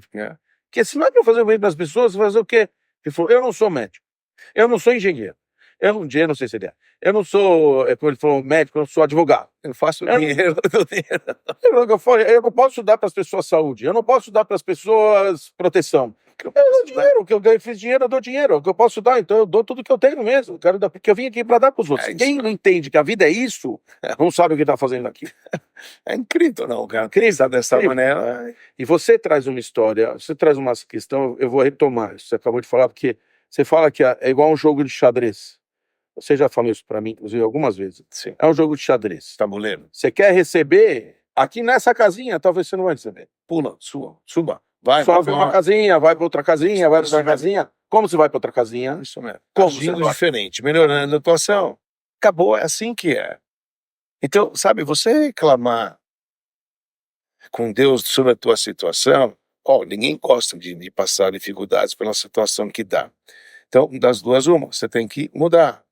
Porque se não é para fazer o bem para as pessoas, fazer o quê? Ele falou, eu não sou médico, eu não sou engenheiro, eu não sei se ele é, eu não sou, como ele falou, médico, eu não sou advogado. Eu faço Eu- dinheiro, eu dou dinheiro. Eu posso dar para as pessoas saúde, eu não posso dar para as pessoas proteção. Eu dou dinheiro, o que eu fiz dinheiro, eu dou dinheiro, o que eu posso dar, então eu dou tudo que eu tenho mesmo. Eu quero dar, porque eu vim aqui para dar para os outros. É isso. Quem não entende que a vida é isso, não sabe o que está fazendo aqui. É incrível, não, cara. Incrível, Pensar dessa incrível. maneira. E você traz uma história, você traz uma questão, eu vou retomar isso que você acabou de falar, porque você fala que é igual um jogo de xadrez. Você já falou isso para mim, inclusive, algumas vezes. Sim. É um jogo de xadrez. Tabuleiro. Você quer receber, aqui nessa casinha, talvez você não vai receber. Pula, suba. Vai, Sobe uma casinha, vai para outra casinha, vai para outra Isso mesmo. casinha. Como você vai para outra casinha? Isso mesmo. Como Agindo você vai? diferente, melhorando a atuação. Acabou, é assim que é. Então, sabe, você reclamar com Deus sobre a tua situação, ninguém gosta de passar dificuldades pela situação que dá. Então, das duas, uma, você tem que mudar.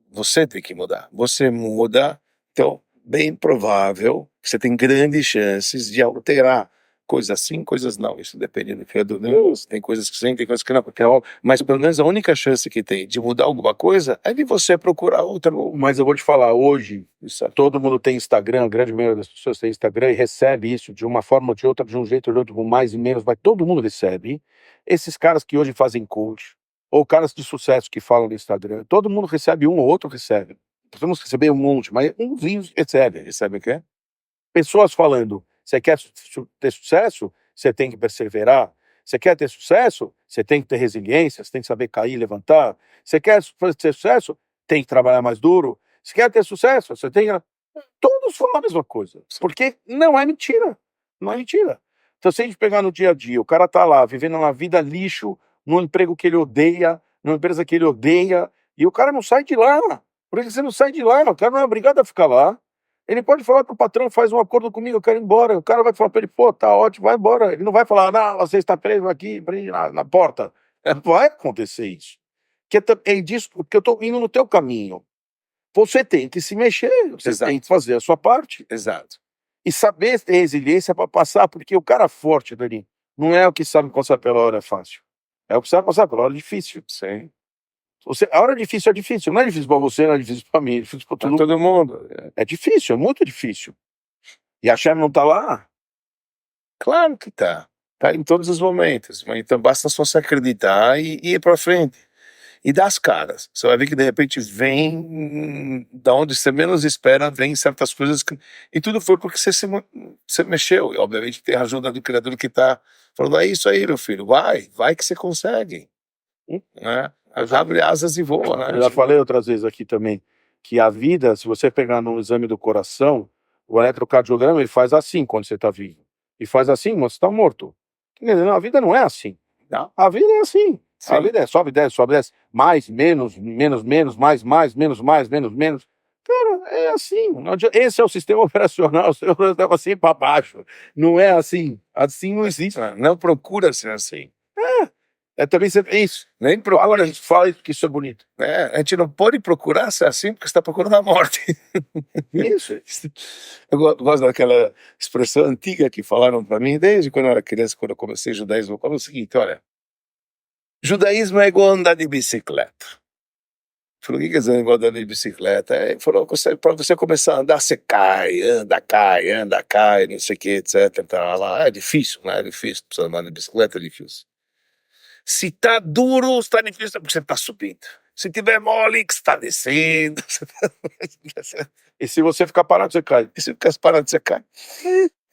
Você tem que mudar. Você muda, então, bem provável que você tem grandes chances de alterar. Coisas sim, coisas não. Isso depende do que do Deus. Tem coisas que sim, tem coisas que não. Mas pelo menos a única chance que tem de mudar alguma coisa é de você procurar outra. Mas eu vou te falar, hoje, Isso é todo mundo tem Instagram, a grande maioria das pessoas tem Instagram e recebe isso de uma forma ou de outra, de um jeito ou de outro, com mais e menos, mas todo mundo recebe. Esses caras que hoje fazem coach, ou caras de sucesso que falam no Instagram, todo mundo recebe um ou outro recebe. Podemos receber um monte, mas umzinho recebe. Recebe o quê? Pessoas falando, você quer ter sucesso? Você tem que perseverar. Você quer ter sucesso? Você tem que ter resiliência, você tem que saber cair e levantar. Você quer ter sucesso? Tem que trabalhar mais duro. Você quer ter sucesso? Você tem que... Todos falam a mesma coisa, porque não é mentira. Não é mentira. Então, se a gente pegar no dia a dia, o cara tá lá, vivendo uma vida lixo, num emprego que ele odeia, numa empresa que ele odeia, e o cara não sai de lá. Por que você não sai de lá? O cara não é obrigado a ficar lá. Ele pode falar pro patrão, faz um acordo comigo, eu quero ir embora. O cara vai falar pra ele, pô, tá ótimo, vai embora. Ele não vai falar, não, você está preso aqui, prende na porta. Vai acontecer isso. Que é disso, porque eu tô indo no teu caminho. Você tem que se mexer, você Exato. tem que fazer a sua parte. Exato. E saber ter resiliência para passar, porque o cara forte, Dani, não é o que sabe passar pela hora fácil. É o que sabe passar pela hora difícil. Sim. A hora difícil é difícil. Não é difícil para você, não é difícil para mim, é difícil para Pra todo mundo. todo mundo. É difícil, é muito difícil. E a Shem não tá lá? Claro que tá. Tá em todos os momentos. Mas então basta só se acreditar e ir pra frente. E dar as caras. Você vai ver que de repente vem da onde você menos espera, vem certas coisas que... E tudo foi porque você mexeu. E obviamente tem a ajuda do Criador que tá falando, é isso aí, meu filho, vai que você consegue. Né? Abre asas e voa, né? Eu já falei outras vezes aqui também, que a vida, se você pegar no exame do coração, o eletrocardiograma ele faz assim quando você está vivo. E faz assim quando você está morto. Quer dizer, não, a vida não é assim. Não. A vida é assim. Sim. A vida é sobe, desce, mais, menos, menos, mais, menos, menos. Cara, é assim. Esse é o sistema operacional, o sistema operacional assim para baixo. Não é assim. Assim não existe. Não procura ser assim. Também isso. Nem procura. Agora a gente fala isso, que isso é bonito. A gente não pode procurar ser assim porque você está procurando a morte. Isso. Eu gosto daquela expressão antiga que falaram para mim desde quando eu era criança, quando eu comecei judaísmo. Falaram o seguinte, olha, judaísmo é igual andar de bicicleta. Falou, o que quer dizer igual andar de bicicleta? Ele falou, para você começar a andar, você anda, cai, não sei o que, etc. Tá lá. É difícil, né? É difícil. Precisa andar de bicicleta, é difícil. Se tá duro, está difícil porque você está subindo. Se tiver mole, que está descendo. E se você ficar parado, você cai. E se ficar parado, você cai.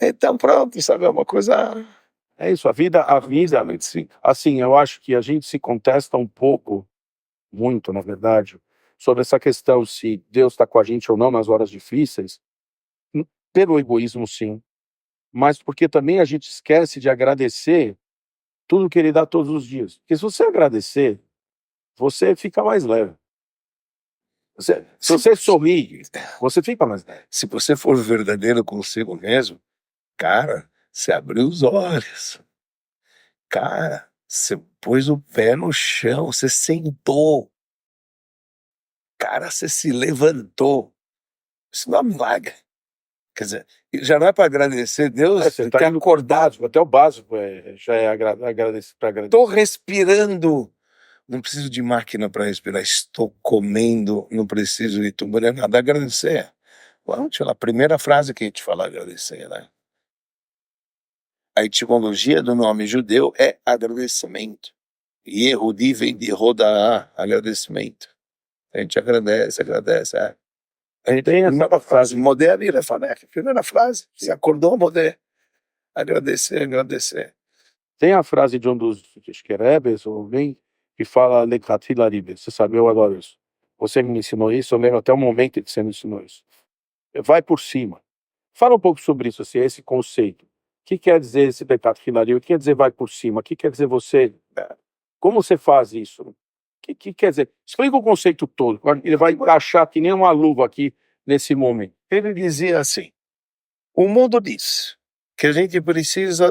Então pronto, sabe, é uma coisa... É isso, a vida, assim, eu acho que a gente se contesta um pouco, muito, na verdade, sobre essa questão se Deus está com a gente ou não nas horas difíceis, pelo egoísmo, sim, mas porque também a gente esquece de agradecer tudo que Ele dá todos os dias. Porque se você agradecer, você fica mais leve. Se você sorrir, você fica mais leve. Se você for verdadeiro consigo mesmo, cara, você abriu os olhos. Cara, você pôs o pé no chão, você sentou. Cara, você se levantou. Isso não é um milagre. Quer dizer, já não é para agradecer Deus, Você está indo acordado, até o básico já é agradecer para agradecer. Estou respirando, não preciso de máquina para respirar. Estou comendo, não preciso de tubo, nem nada. Agradecer. Vamos lá, a primeira frase que a gente fala agradecer, né? A etimologia do nome judeu é agradecimento. Yehudi vem de Rodaá, agradecimento. A gente agradece. A gente tem essa frase, modé Avirefalech, primeira frase, se acordou, modé. Agradecer. Tem a frase de um dos Rebes, ou alguém, que fala Lekatila Ribe. Você sabe, eu adoro isso. Você me ensinou isso, eu lembro até o momento que você me ensinou isso. Vai por cima. Fala um pouco sobre isso, assim, esse conceito. O que quer dizer esse Lekatila Ribe? O que quer dizer vai por cima? O que quer dizer você... Como você faz isso? O que quer dizer? Explica o conceito todo. Ele vai encaixar que nem uma luva aqui nesse momento. Ele dizia assim, o mundo diz que a gente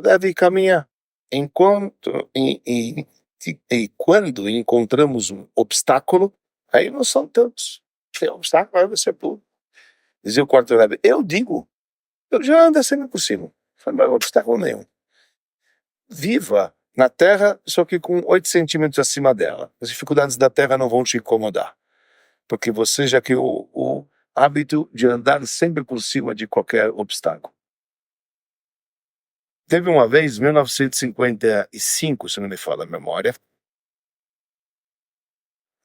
deve caminhar. E quando encontramos um obstáculo, aí nós saltamos. Tem obstáculo, aí você pula. Dizia o quarto Rebbe, eu já ando sempre por cima. Não é obstáculo nenhum. Viva na Terra, só que com 8 centímetros acima dela. As dificuldades da Terra não vão te incomodar. Porque você já criou o hábito de andar sempre por cima de qualquer obstáculo. Teve uma vez, 1955, se não me falha a memória,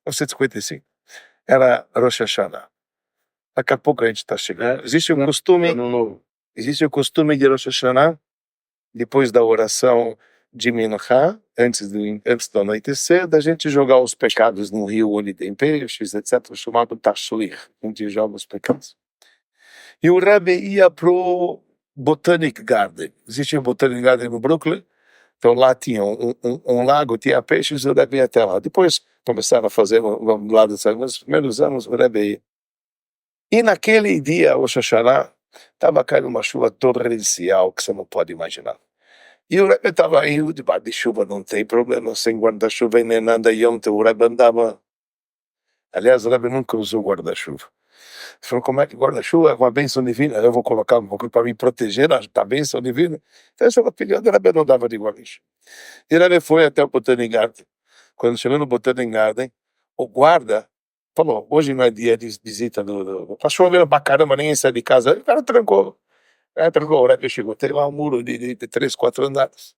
1955, era Rosh Hashanah. Daqui a pouco a gente está chegando. Existe o costume de Rosh Hashanah, depois da oração de Minchá, antes do anoitecer, da gente jogar os pecados no rio onde tem peixes, etc., chamado Tashuir, onde joga os pecados. E o Rebbe ia pro Botanic Garden. Existia um Botanic Garden no Brooklyn, então lá tinha um lago, tinha peixes, o Rebbe ia até lá. Depois começaram a fazer um lado, nos primeiros anos o Rebbe ia. E naquele dia, o Hashanah, estava caindo uma chuva torrencial que você não pode imaginar. E o Rebbe estava indo debaixo de chuva, não tem problema, sem guarda-chuva e nem nada, e ontem o Rebbe andava. Aliás, o Rebbe nunca usou guarda-chuva. Ele falou, como é que guarda-chuva é uma bênção divina? Eu vou colocar um pouco para me proteger da bênção divina. Então, essa opinião do Rebbe não dava de guarda-chuva. E o Rebbe foi até o Botanic Garden. Quando chegou no Botanic Garden, o guarda falou, hoje não é dia de visita tá chovendo pra caramba, ninguém sai de casa. O cara trancou. O Rebbe chegou, tem lá um muro de 3, 4 andares.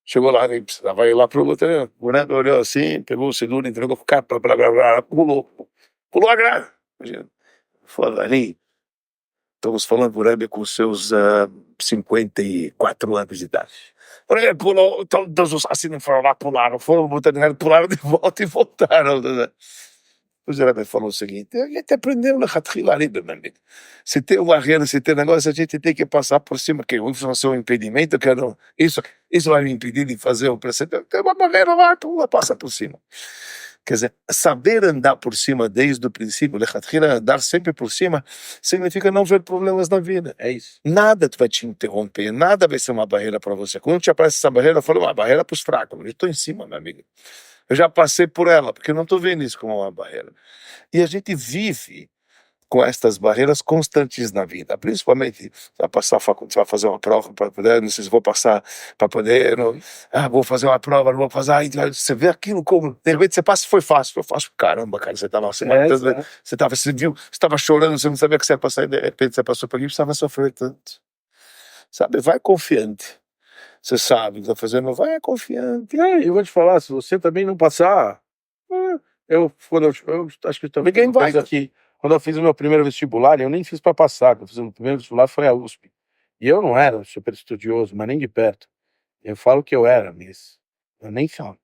Chegou lá, ele precisava ir lá pro Botanic. O Rebbe olhou assim, pegou o seguro, entregou pro cara, pulou a grade. Imagina. Falou ali, estamos falando do Rebbe com seus 54 anos de idade. O Rebbe pulou, todos os assassinos foram lá, foram pularam de volta e voltaram. O Rebbe falou o seguinte, a gente aprendeu na Hatchila Ribe, meu amigo. Se tem uma barreira, se tem negócio, a gente tem que passar por cima, que isso vai ser um impedimento, que não, isso vai me impedir de fazer o precedente. Tem uma barreira lá, tu passa por cima. Quer dizer, saber andar por cima desde o princípio, andar sempre por cima, significa não ver problemas na vida. É isso. Nada vai te interromper, nada vai ser uma barreira para você. Quando te aparece essa barreira, eu falo, uma barreira para os fracos. Eu estou em cima, meu amigo. Eu já passei por ela, porque eu não estou vendo isso como uma barreira. E a gente vive com estas barreiras constantes na vida, principalmente vai passar faculdade, vai fazer uma prova para poder, não sei se vou passar para poder, não, vou fazer uma prova, não vou fazer, você vê aquilo como, de repente você passa, foi fácil, caramba, cara, você estava assim, você viu, você estava chorando, você não sabia que você ia passar, e de repente você passou por aqui, você estava sofrendo tanto, sabe, vai confiante, você sabe o que está fazendo, vai confiante. Eu vou te falar, se você também não passar, eu acho que também ninguém vai aqui. Quando eu fiz o meu primeiro vestibular, eu nem fiz para passar, eu fiz o meu primeiro vestibular foi a USP. E eu não era super estudioso, mas nem de perto. Eu falo que eu era, mas eu nem falo.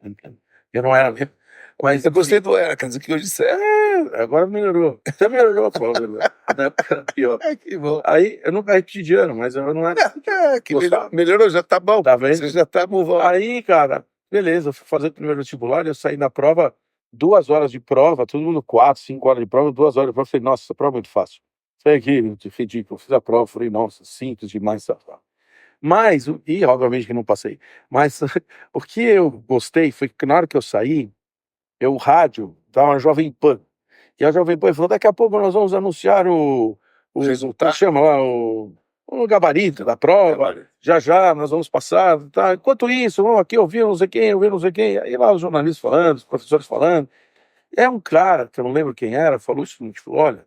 Eu não era mesmo. Mas eu gostei do era, quer dizer que hoje você agora melhorou. Até melhorou, pô. Na época era pior. Que bom. Aí eu nunca repeti de ano, mas eu não era. Que melhorou, já tá bom. Tá vendo? Você já tá movendo. Aí, cara, beleza, eu fui fazer o primeiro vestibular, eu saí na prova, 2 horas de prova, todo mundo 4, 5 horas de prova, 2 horas de prova. Eu falei, nossa, essa prova é muito fácil. Saí aqui, ridículo, fiz a prova, falei, nossa, simples demais. Mas, e obviamente que não passei, mas o que eu gostei foi que na hora que eu saí, o rádio dava uma Jovem Pan. E a Jovem Pan falou, daqui a pouco nós vamos anunciar o resultado. chama lá, o um gabarito da prova, já nós vamos passar, tá? Enquanto isso, vamos aqui ouvir não sei quem, ouvir não sei quem, aí lá os jornalistas falando, os professores falando. É um cara, que eu não lembro quem era, falou o seguinte, falou, olha,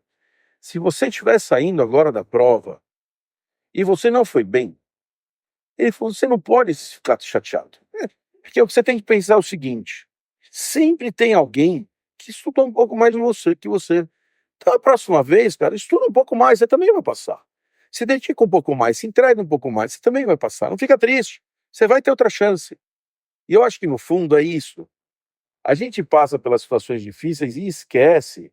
se você estiver saindo agora da prova e você não foi bem, ele falou, você não pode ficar chateado. Porque você tem que pensar o seguinte, sempre tem alguém que estudou um pouco mais que você. Então, a próxima vez, cara, estuda um pouco mais, você também vai passar. Se dedica um pouco mais, se entrega um pouco mais, você também vai passar. Não fica triste, você vai ter outra chance. E eu acho que, no fundo, é isso. A gente passa pelas situações difíceis e esquece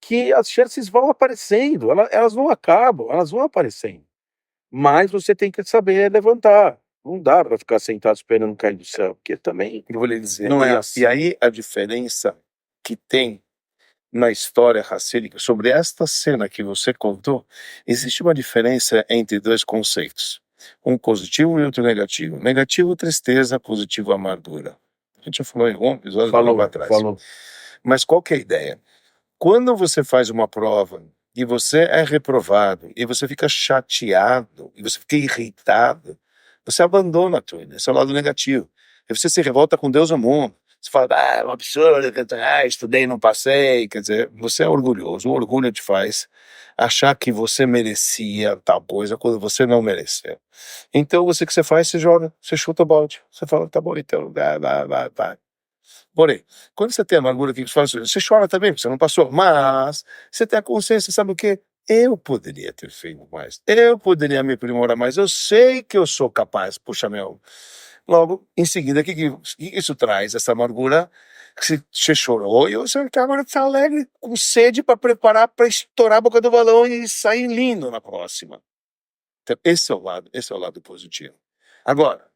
que as chances vão aparecendo, elas não acabam, elas vão aparecendo. Mas você tem que saber levantar. Não dá para ficar sentado esperando cair do céu, porque também Eu vou lhe dizer, não é e assim. aí a diferença que tem na história racídica, sobre esta cena que você contou, existe uma diferença entre dois conceitos. Um positivo e outro negativo. Negativo, tristeza, positivo, amargura. A gente já falou em um episódio Falou, atrás. falou. Mas qual que é a ideia? Quando você faz uma prova e você é reprovado, e você fica chateado, e você fica irritado, você abandona tudo. Esse é o lado negativo. E você se revolta com Deus e o mundo. Você fala, é um absurdo, estudei e não passei. Quer dizer, você é orgulhoso. O orgulho te faz achar que você merecia tal coisa quando você não mereceu. Então, o que você faz? Você joga, você chuta o balde. Você fala, tá bom, então, vai. Porém, quando você tem amargura, o que você faz? Você chora também, porque você não passou. Mas você tem a consciência, sabe o quê? Eu poderia ter feito mais. Eu poderia me aprimorar mais. Eu sei que eu sou capaz. Puxa, meu. Logo, em seguida, o que isso traz? Essa amargura que você chorou e você agora está alegre, com sede para preparar para estourar a boca do balão e sair lindo na próxima. Então, esse é o lado positivo. Agora,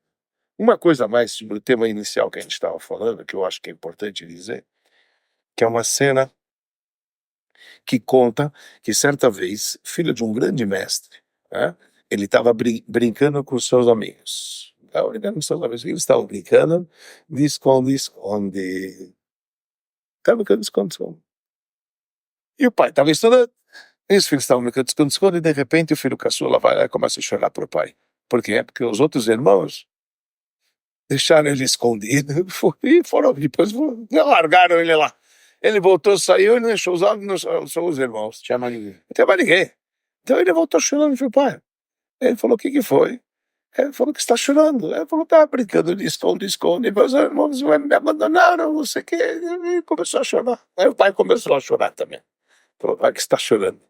uma coisa a mais sobre o tema inicial que a gente estava falando, que eu acho que é importante dizer, que é uma cena que conta que certa vez, filho de um grande mestre, né, ele estava brincando com seus amigos. Estava brincando com seus amigos. Eles estavam brincando de esconde. Estava brincando de esconde. E o pai estava estudando. E os filhos estavam brincando de esconde, e de repente o filho caçula vai lá e começa a chorar para o pai. Por quê? Porque os outros irmãos deixaram ele escondido e foram, depois largaram ele lá. Ele voltou, saiu e não deixou os olhos, não são os irmãos. Tinha mais ninguém. Não tem mais ninguém. Então ele voltou chorando e falou, pai. Ele falou, o que foi? Ele falou que está chorando. Ele falou, tá brincando de esconde. Meus irmãos me abandonaram, não sei o quê. E começou a chorar. Aí o pai começou a chorar também. Falou, pai, que está chorando.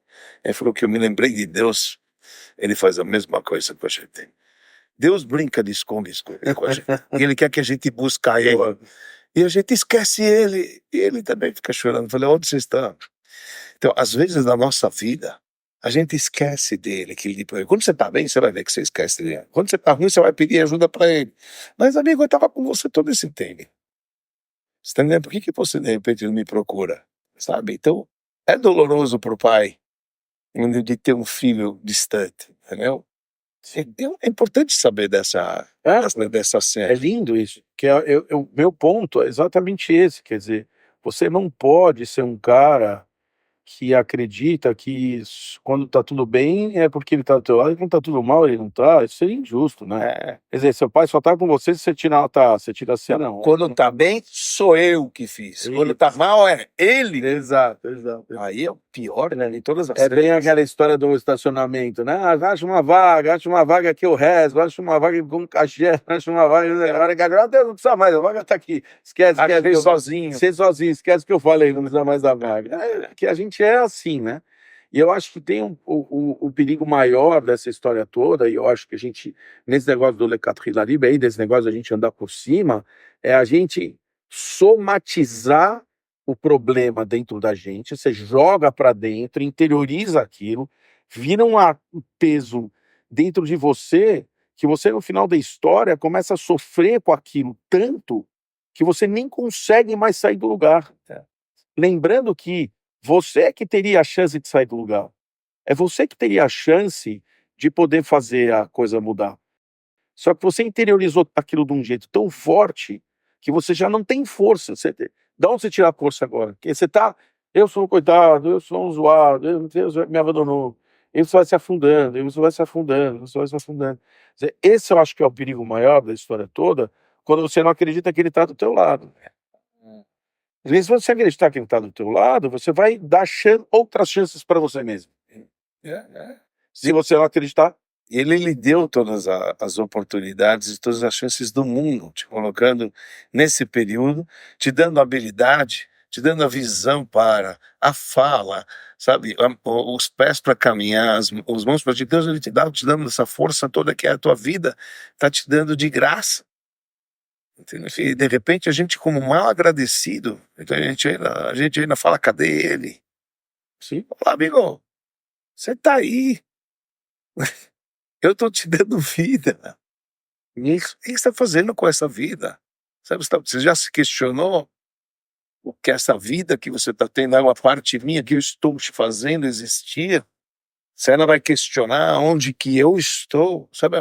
Ele falou que eu me lembrei de Deus. Ele faz a mesma coisa com a gente. Deus brinca de esconde com a gente. E ele quer que a gente busque ele. E a gente esquece ele. E ele também fica chorando. Falei, onde você está? Então, às vezes na nossa vida, a gente esquece dele. Quando você está bem, você vai ver que você esquece dele. Quando você está ruim, você vai pedir ajuda para ele. Mas, amigo, eu estava com você todo esse tempo. Você está entendendo? Por que você, de repente, não me procura? Sabe? Então, é doloroso para o pai de ter um filho distante, entendeu? Então, é importante saber dessa É cena. lindo isso, que o meu ponto é exatamente esse, quer dizer, você não pode ser um cara que acredita que quando tá tudo bem é porque ele tá do teu lado e quando tá tudo mal ele não tá, isso seria injusto, né? Quer dizer, seu pai só tá com você se você tirar, você tira assim, não. Quando tá bem, sou eu que fiz. Quando tá mal, é ele. Exato. Aí é o pior, né? Em todas as É bem aquela história do estacionamento, né? Acha uma vaga que eu rezo, acha uma vaga com cachê, acha uma vaga, Deus, não precisa mais, a vaga tá aqui. Esquece sozinho. Ser sozinho, esquece que eu falei, não precisa mais da vaga. É que a gente é assim, né? E eu acho que tem o perigo maior dessa história toda, e eu acho que a gente, nesse negócio do Le Quatrilaribe aí, desse negócio da gente andar por cima, é a gente somatizar o problema dentro da gente, você joga para dentro, interioriza aquilo, vira um peso dentro de você, que você no final da história começa a sofrer com aquilo tanto que você nem consegue mais sair do lugar. Lembrando que você é que teria a chance de sair do lugar. É você que teria a chance de poder fazer a coisa mudar. Só que você interiorizou aquilo de um jeito tão forte que você já não tem força. Da onde você tira a força agora? Porque você tá, eu sou um coitado, eu sou um zoado, Deus me abandonou. e você vai se afundando, e você vai se afundando, você vai se afundando. Quer dizer, esse eu acho que é o perigo maior da história toda, quando você não acredita que ele está do teu lado. Às vezes, se você acreditar que ele está do teu lado, você vai dar outras chances para você mesmo. É, é. Se você não acreditar, Ele lhe deu todas as oportunidades e todas as chances do mundo, te colocando nesse período, te dando habilidade, te dando a visão para a fala, sabe, os pés para caminhar, as mãos para te Deus, ele te dando essa força toda que é a tua vida, está te dando de graça. Entendeu? E de repente a gente, como mal agradecido, então a gente ainda fala, cadê ele? sim, Olá, amigo, você tá aí, eu tô te dando vida. E o que você está fazendo com essa vida? Sabe, você já se questionou o que essa vida que você está tendo é uma parte minha que eu estou te fazendo existir? Você ainda vai questionar onde que eu estou? Sabe,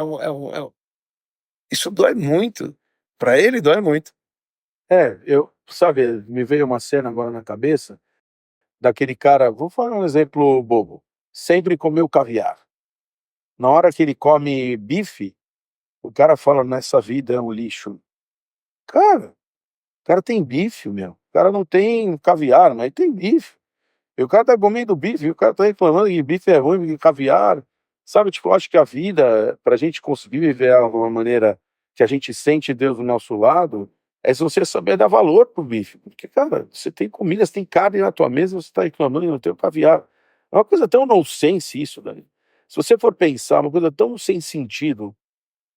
isso dói muito. Para ele dói muito. sabe, me veio uma cena agora na cabeça, daquele cara, vou falar um exemplo bobo, sempre comeu caviar. Na hora que ele come bife, o cara fala, nessa vida é um lixo. Cara, o cara tem bife, meu. O cara não tem caviar, mas tem bife. E o cara tá comendo bife, e o cara tá reclamando que bife é ruim, que caviar. Sabe, tipo, eu acho que a vida, pra gente conseguir viver de uma maneira que a gente sente Deus do nosso lado, é se você saber dar valor pro bife. Porque, cara, você tem comida, você tem carne na tua mesa, você tá reclamando e não tem o caviar. É uma coisa tão nonsense isso, daí. Se você for pensar, uma coisa tão sem sentido.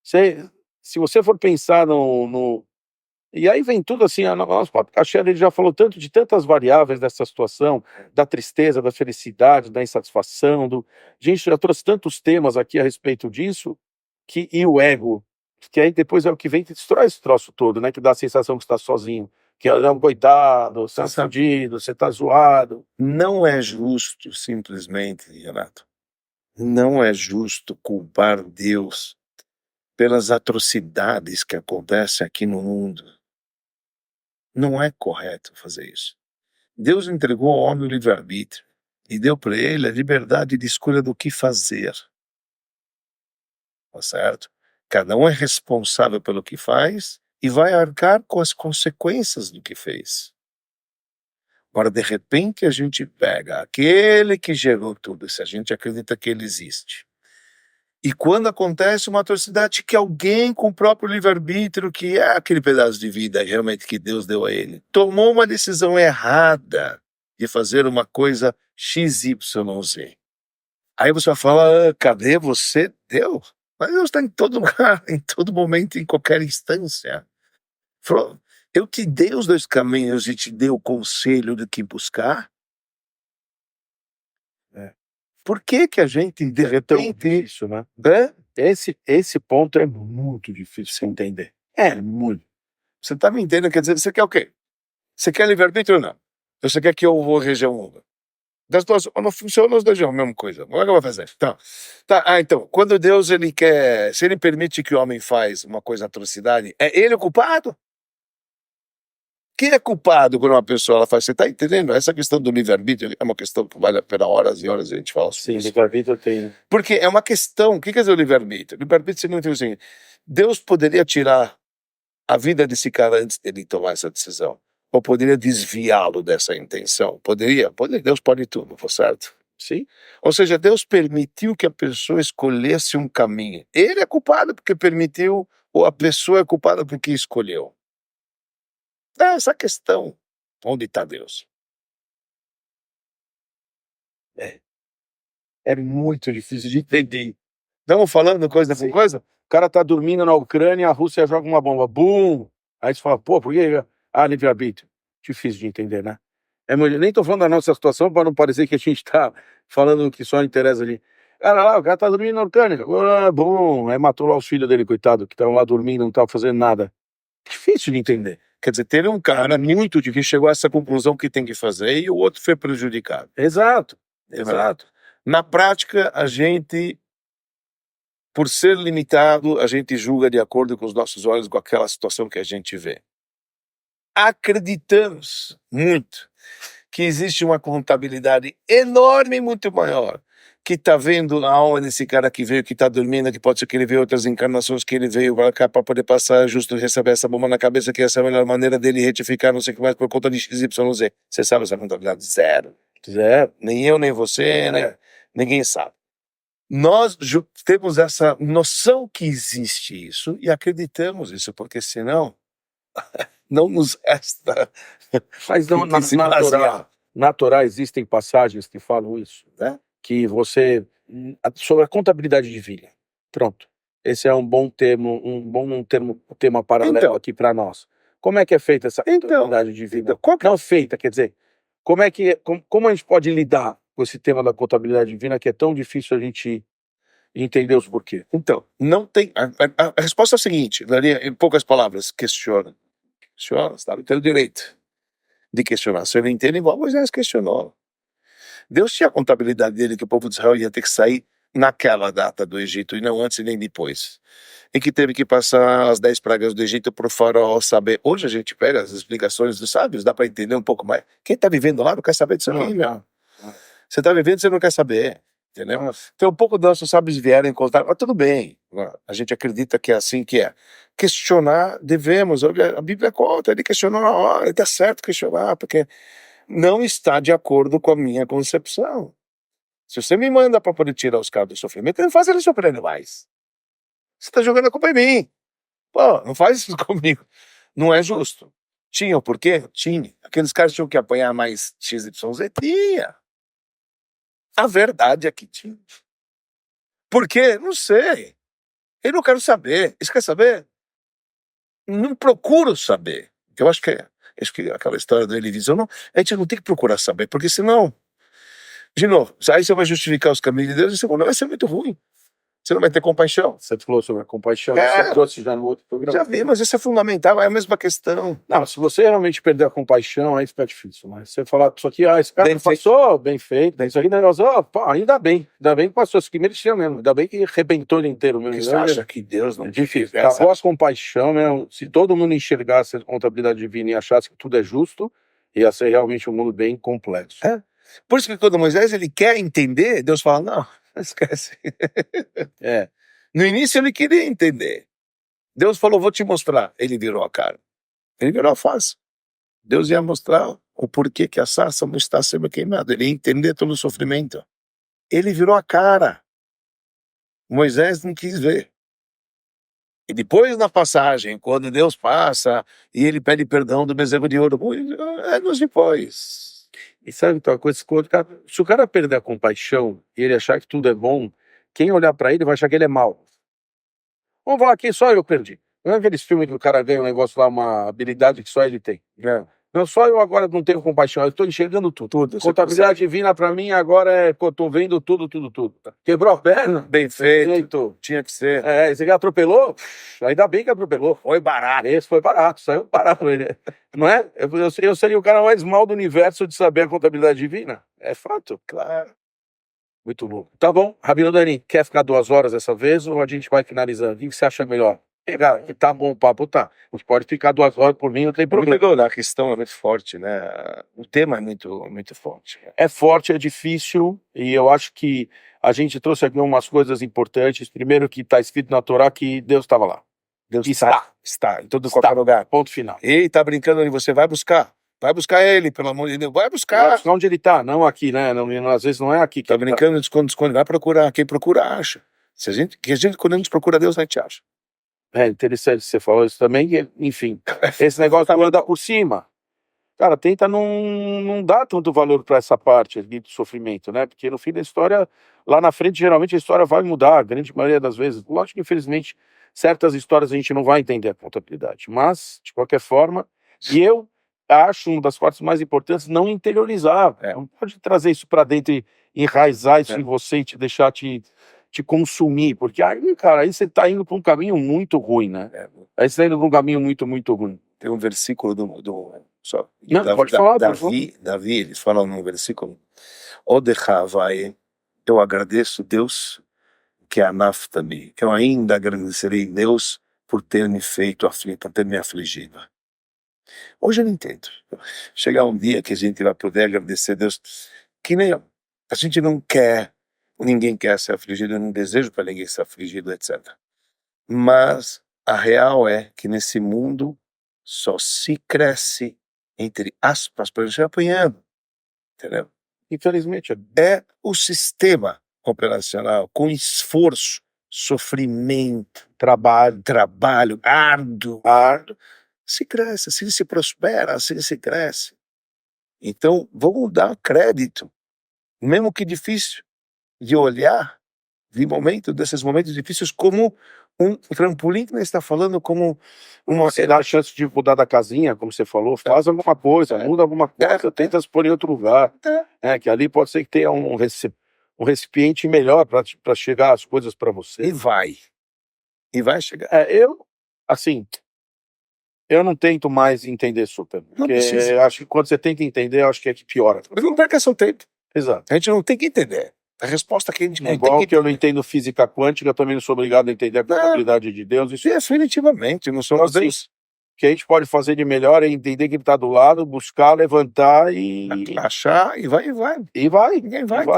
Você, se você for pensar e aí vem tudo assim, o nosso próprio Caché, ele já falou tanto de tantas variáveis dessa situação, da tristeza, da felicidade, da insatisfação, gente já trouxe tantos temas aqui a respeito disso, e o ego, que aí depois é o que vem e destrói esse troço todo, né, que dá a sensação que está sozinho, que é um coitado, você tá fudido, você tá zoado. Não é justo, simplesmente, Renato. Não é justo culpar Deus pelas atrocidades que acontecem aqui no mundo. Não é correto fazer isso. Deus entregou ao homem o livre-arbítrio e deu para ele a liberdade de escolha do que fazer. Tá certo? Cada um é responsável pelo que faz e vai arcar com as consequências do que fez. Agora, de repente, a gente pega aquele que gerou tudo, se a gente acredita que ele existe. E quando acontece uma atrocidade que alguém com o próprio livre-arbítrio, que é aquele pedaço de vida realmente que Deus deu a ele, tomou uma decisão errada de fazer uma coisa XYZ. Aí você vai falar, cadê você, Deus? Mas Deus está em todo lugar, em todo momento, em qualquer instância. Falou, eu te dei os dois caminhos e te dei o conselho de que buscar. É. Por que que a gente, de Tão repente... difícil, né? Esse ponto é muito difícil de se entender. É muito. Você está me entendendo? Quer dizer, você quer o quê? Você quer livre-arbítrio ou não? Você quer que eu vou reger o mundo? Das duas, não funciona os dois é a mesma coisa. Como é que eu vou fazer? Então, então, quando Deus ele quer, se ele permite que o homem faz uma coisa atrocidade, é ele o culpado? Quem é culpado quando uma pessoa ela faz? Você está entendendo? Essa questão do livre-arbítrio é uma questão que vale a pena horas e horas a gente fala sobre Sim, isso. livre-arbítrio tem. Porque é uma questão. O que quer dizer o livre-arbítrio? Livre-arbítrio significa o seguinte: Deus poderia tirar a vida desse cara antes dele tomar essa decisão. Ou poderia desviá-lo dessa intenção. Poderia. Deus pode tudo, certo? Sim. Ou seja, Deus permitiu que a pessoa escolhesse um caminho. Ele é culpado porque permitiu, ou a pessoa é culpada porque escolheu. É essa questão. Onde está Deus? É muito difícil de entender. Estamos falando coisa Sim. por coisa? O cara tá dormindo na Ucrânia, a Rússia joga uma bomba, bum! Aí você fala, pô, por que? Ah, livre-arbítrio. Difícil de entender, né? Nem tô falando da nossa situação para não parecer que a gente tá falando que só interessa ali. Cara lá, o cara tá dormindo na Ucrânia. Ah, bom, aí matou lá os filhos dele, coitado, que estavam lá dormindo, não estavam fazendo nada. Difícil de entender. Quer dizer, ter um cara muito difícil que chegou a essa conclusão que tem que fazer e o outro foi prejudicado. Exato, exato. Na prática, a gente, por ser limitado, a gente julga de acordo com os nossos olhos, com aquela situação que a gente vê. Acreditamos muito que existe uma contabilidade enorme e muito maior que tá vendo a alma desse cara que veio, que tá dormindo, que pode ser que ele veio outras encarnações, que ele veio para cá para poder passar justo receber essa bomba na cabeça, que essa é a melhor maneira dele retificar, não sei o que mais, por conta de XYZ. Você sabe essa contabilidade? Zero. Zero. Nem eu, nem você, né? Ninguém sabe. Nós temos essa noção que existe isso e acreditamos isso, porque senão não nos resta. Mas não, na Torá existem passagens que falam isso, Né? que você sobre a contabilidade divina. Pronto. Esse é um bom termo, tema paralelo Então. aqui para nós. Como é que é feita essa contabilidade divina? Não feita, quer dizer, como a gente pode lidar com esse tema da contabilidade divina que é tão difícil a gente entender os porquês? Então, não tem. A resposta é a seguinte, daria em poucas palavras: questiona. Questiona, sabe? Tem o direito de questionar. Se ele entende, igual Moisés questionou. Deus tinha a contabilidade dele que o povo de Israel ia ter que sair naquela data do Egito, e não antes nem depois. E que teve que passar as 10 pragas do Egito para o faraó saber. Hoje a gente pega as explicações dos sábios, dá para entender um pouco mais. Quem está vivendo lá não quer saber disso aqui, meu. Você está vivendo, você não quer saber. Entendeu? Então, um pouco dos nossos sábios vieram encontrar, mas tudo bem, a gente acredita que é assim que é. Questionar, devemos, a Bíblia conta, ele questionou na hora, está certo questionar, porque não está de acordo com a minha concepção. Se você me manda para poder tirar os caras do sofrimento, não faz eles sofrerem mais. Você está jogando a culpa em mim. Pô, não faz isso comigo. Não é justo. Tinha o porquê? Tinha. Aqueles caras tinham que apanhar mais XYZ? Tinha. A verdade é que tinha. Por quê? Não sei. Eu não quero saber. Você quer saber? Não procuro saber. Eu acho que aquela história do Elivisão, não, a gente não tem que procurar saber, porque senão, de novo, aí você vai justificar os caminhos de Deus e segundo, vai ser muito ruim. Você não vai ter compaixão. Você falou sobre a compaixão, você trouxe já no outro programa. Já vi, mas isso é fundamental, é a mesma questão. Não, se você realmente perder a compaixão, aí fica difícil. Mas você falar isso aqui, esse cara Bem passou, bem feito. Isso aqui, negócio, pô, ainda bem que passou. Isso aqui merecia mesmo. Ainda bem que arrebentou ele inteiro mesmo. Você acha que Deus não difícil. A voz compaixão, mesmo, se todo mundo enxergasse a contabilidade divina e achasse que tudo é justo, ia ser realmente um mundo bem complexo. É. Por isso que quando Moisés ele quer entender, Deus fala, não, esquece. No início ele queria entender. Deus falou, vou te mostrar. Ele virou a cara. Ele virou a face. Deus ia mostrar o porquê que a sarça não está sendo queimada. Ele ia entender todo o sofrimento. Ele virou a cara. Moisés não quis ver. E depois na passagem, quando Deus passa e ele pede perdão do bezerro de ouro, anos depois. E sabe então, a coisa, se o cara perder a compaixão e ele achar que tudo é bom, quem olhar pra ele vai achar que ele é mau. Vamos falar aqui, só eu perdi. Não é aqueles filmes que o cara ganha um negócio lá, uma habilidade que só ele tem. Não, só eu agora não tenho compaixão, eu estou enxergando tudo. Contabilidade divina pra mim agora é que eu tô vendo tudo. Quebrou a perna? Bem feito. Tinha que ser. Você que atropelou? Ainda bem que atropelou. Foi barato. Esse foi barato, saiu barato. Não é? Eu seria o cara mais mal do universo de saber a contabilidade divina. É fato. Claro. Muito bom. Tá bom. Rabino Dani, quer ficar 2 horas dessa vez ou a gente vai finalizando? O que você acha melhor? Tá bom o papo, tá. A gente pode ficar 2 horas por mim, não tem problema. A questão é muito forte, né? O tema é muito forte. É forte, é difícil, e eu acho que a gente trouxe aqui umas coisas importantes. Primeiro que está escrito na Torá que Deus estava lá. Deus está em todo qualquer lugar. Ponto final. Ele tá brincando ali, você vai buscar. Vai buscar ele, pelo amor de Deus. Vai buscar. Vai buscar onde ele tá, não aqui, né? Não, às vezes não é aqui. Tá brincando, esconde. Vai procurar. Quem procura, acha. Quando a gente procura Deus, a gente acha. É interessante, você falou isso também, enfim. Esse negócio tá andar por cima. Cara, tenta não dar tanto valor para essa parte ali do sofrimento, né? Porque no fim da história, lá na frente, geralmente a história vai mudar, a grande maioria das vezes. Lógico que, infelizmente, certas histórias a gente não vai entender a contabilidade. Mas, de qualquer forma, e eu acho uma das partes mais importantes não interiorizar. Não pode trazer isso para dentro e enraizar isso em você e te deixar te consumir, porque aí, cara, aí você tá indo para um caminho muito ruim, né? Aí você tá indo para um caminho muito ruim. Tem um versículo Davi, eles falam num versículo, Odechavai, eu agradeço Deus que é anaftami, que eu ainda agradecerei Deus por ter me feito aflito, por ter me afligido. Hoje eu não entendo. Chegar um dia que a gente vai poder agradecer a Deus, que nem a gente não quer ninguém quer ser afligido, eu não desejo para ninguém ser afligido, etc. Mas a real é que nesse mundo só se cresce, entre aspas, para gente apanhando, entendeu? Infelizmente, É o sistema operacional com esforço, sofrimento, trabalho árduo, se cresce, assim se prospera, assim se cresce. Então, vamos dar crédito, mesmo que difícil, de olhar desses momentos difíceis como um trampolim que nós está falando, como uma... você dá a chance de mudar da casinha, como você falou, faz alguma coisa, muda alguma coisa, tenta se pôr em outro lugar. Que ali pode ser que tenha um recipiente melhor para chegar as coisas para você. E vai chegar. Eu não tento mais entender super, Não porque precisa. acho que quando você tenta entender, eu acho que é que piora. Mas não perca seu tempo. Exato. A gente não tem que entender. A resposta que a gente É não igual tem que eu não entendo física quântica, eu também não sou obrigado a entender a probabilidade de Deus. Isso definitivamente, não somos Então, assim, Deus. que a gente pode fazer de melhor é entender que ele está do lado, buscar, levantar e Achar e vai.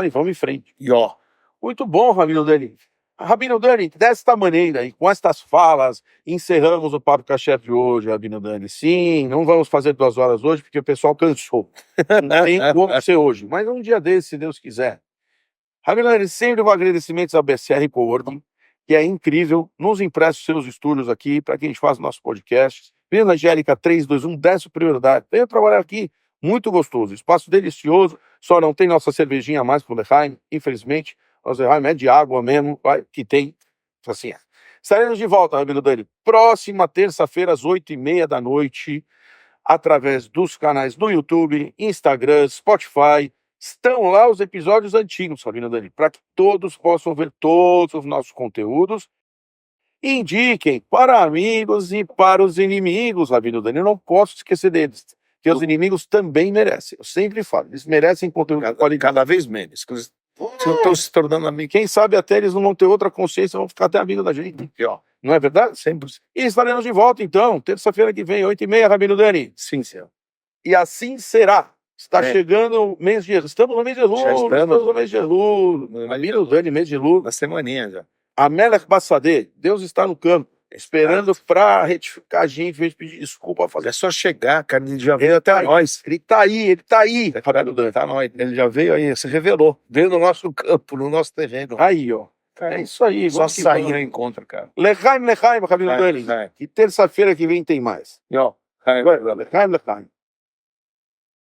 vamos em frente. E ó, Muito bom, Rabino Dani. Rabino Dani, desta maneira e com estas falas, encerramos o Papo Kasher de hoje, Rabino Dani. Sim, não vamos fazer 2 horas hoje, porque o pessoal cansou. Não tem como ser hoje, mas um dia desse, se Deus quiser. Rabino Dani, sempre um agradecimento ao BCR Coworking, que é incrível, nos empresta os seus estúdios aqui, para que a gente faça o nosso podcast. Vendo Angélica 321, desce prioridade. Venha trabalhar aqui, muito gostoso, espaço delicioso, só não tem nossa cervejinha a mais pro Lechaim, infelizmente. Nosso Lechaim é de água mesmo, que tem, assim é. Estaremos de volta, Rabino Dani, próxima terça-feira, às 8h30 da noite, através dos canais no YouTube, Instagram, Spotify. Estão lá os episódios antigos, Rabino Dani, para que todos possam ver todos os nossos conteúdos. Indiquem para amigos e para os inimigos, Rabino Dani. Eu não posso esquecer deles, que os inimigos também merecem. Eu sempre falo, eles merecem conteúdo de qualidade. cada vez menos. Eles estão se tornando amigos. Quem sabe até eles não vão ter outra consciência, vão ficar até amigos da gente. E ó, Não é verdade? sempre. E estaremos de volta, então, terça-feira que vem, 8h30, Rabino Dani. Sim, senhor. E assim será. Está É. chegando o mês de... Estamos no mês de Elul. Já estamos. no mês de Elul. Rabino Dani, mês de Elul. Uma semaninha já. A Melech Bassadeh, Deus está no campo, esperando para retificar a gente, pedir desculpa. É só chegar, cara, ele já veio até nós. Ele está aí, Rabino Dani. Tá nós. Ele já veio aí, se revelou. Veio no nosso campo, no nosso terreno. Aí, ó. É isso aí. Só vamos que sair vamos. ao encontro, cara. Lechaim, Rabino Dani. Vai. E terça-feira que vem tem mais. E ó, Lechaim.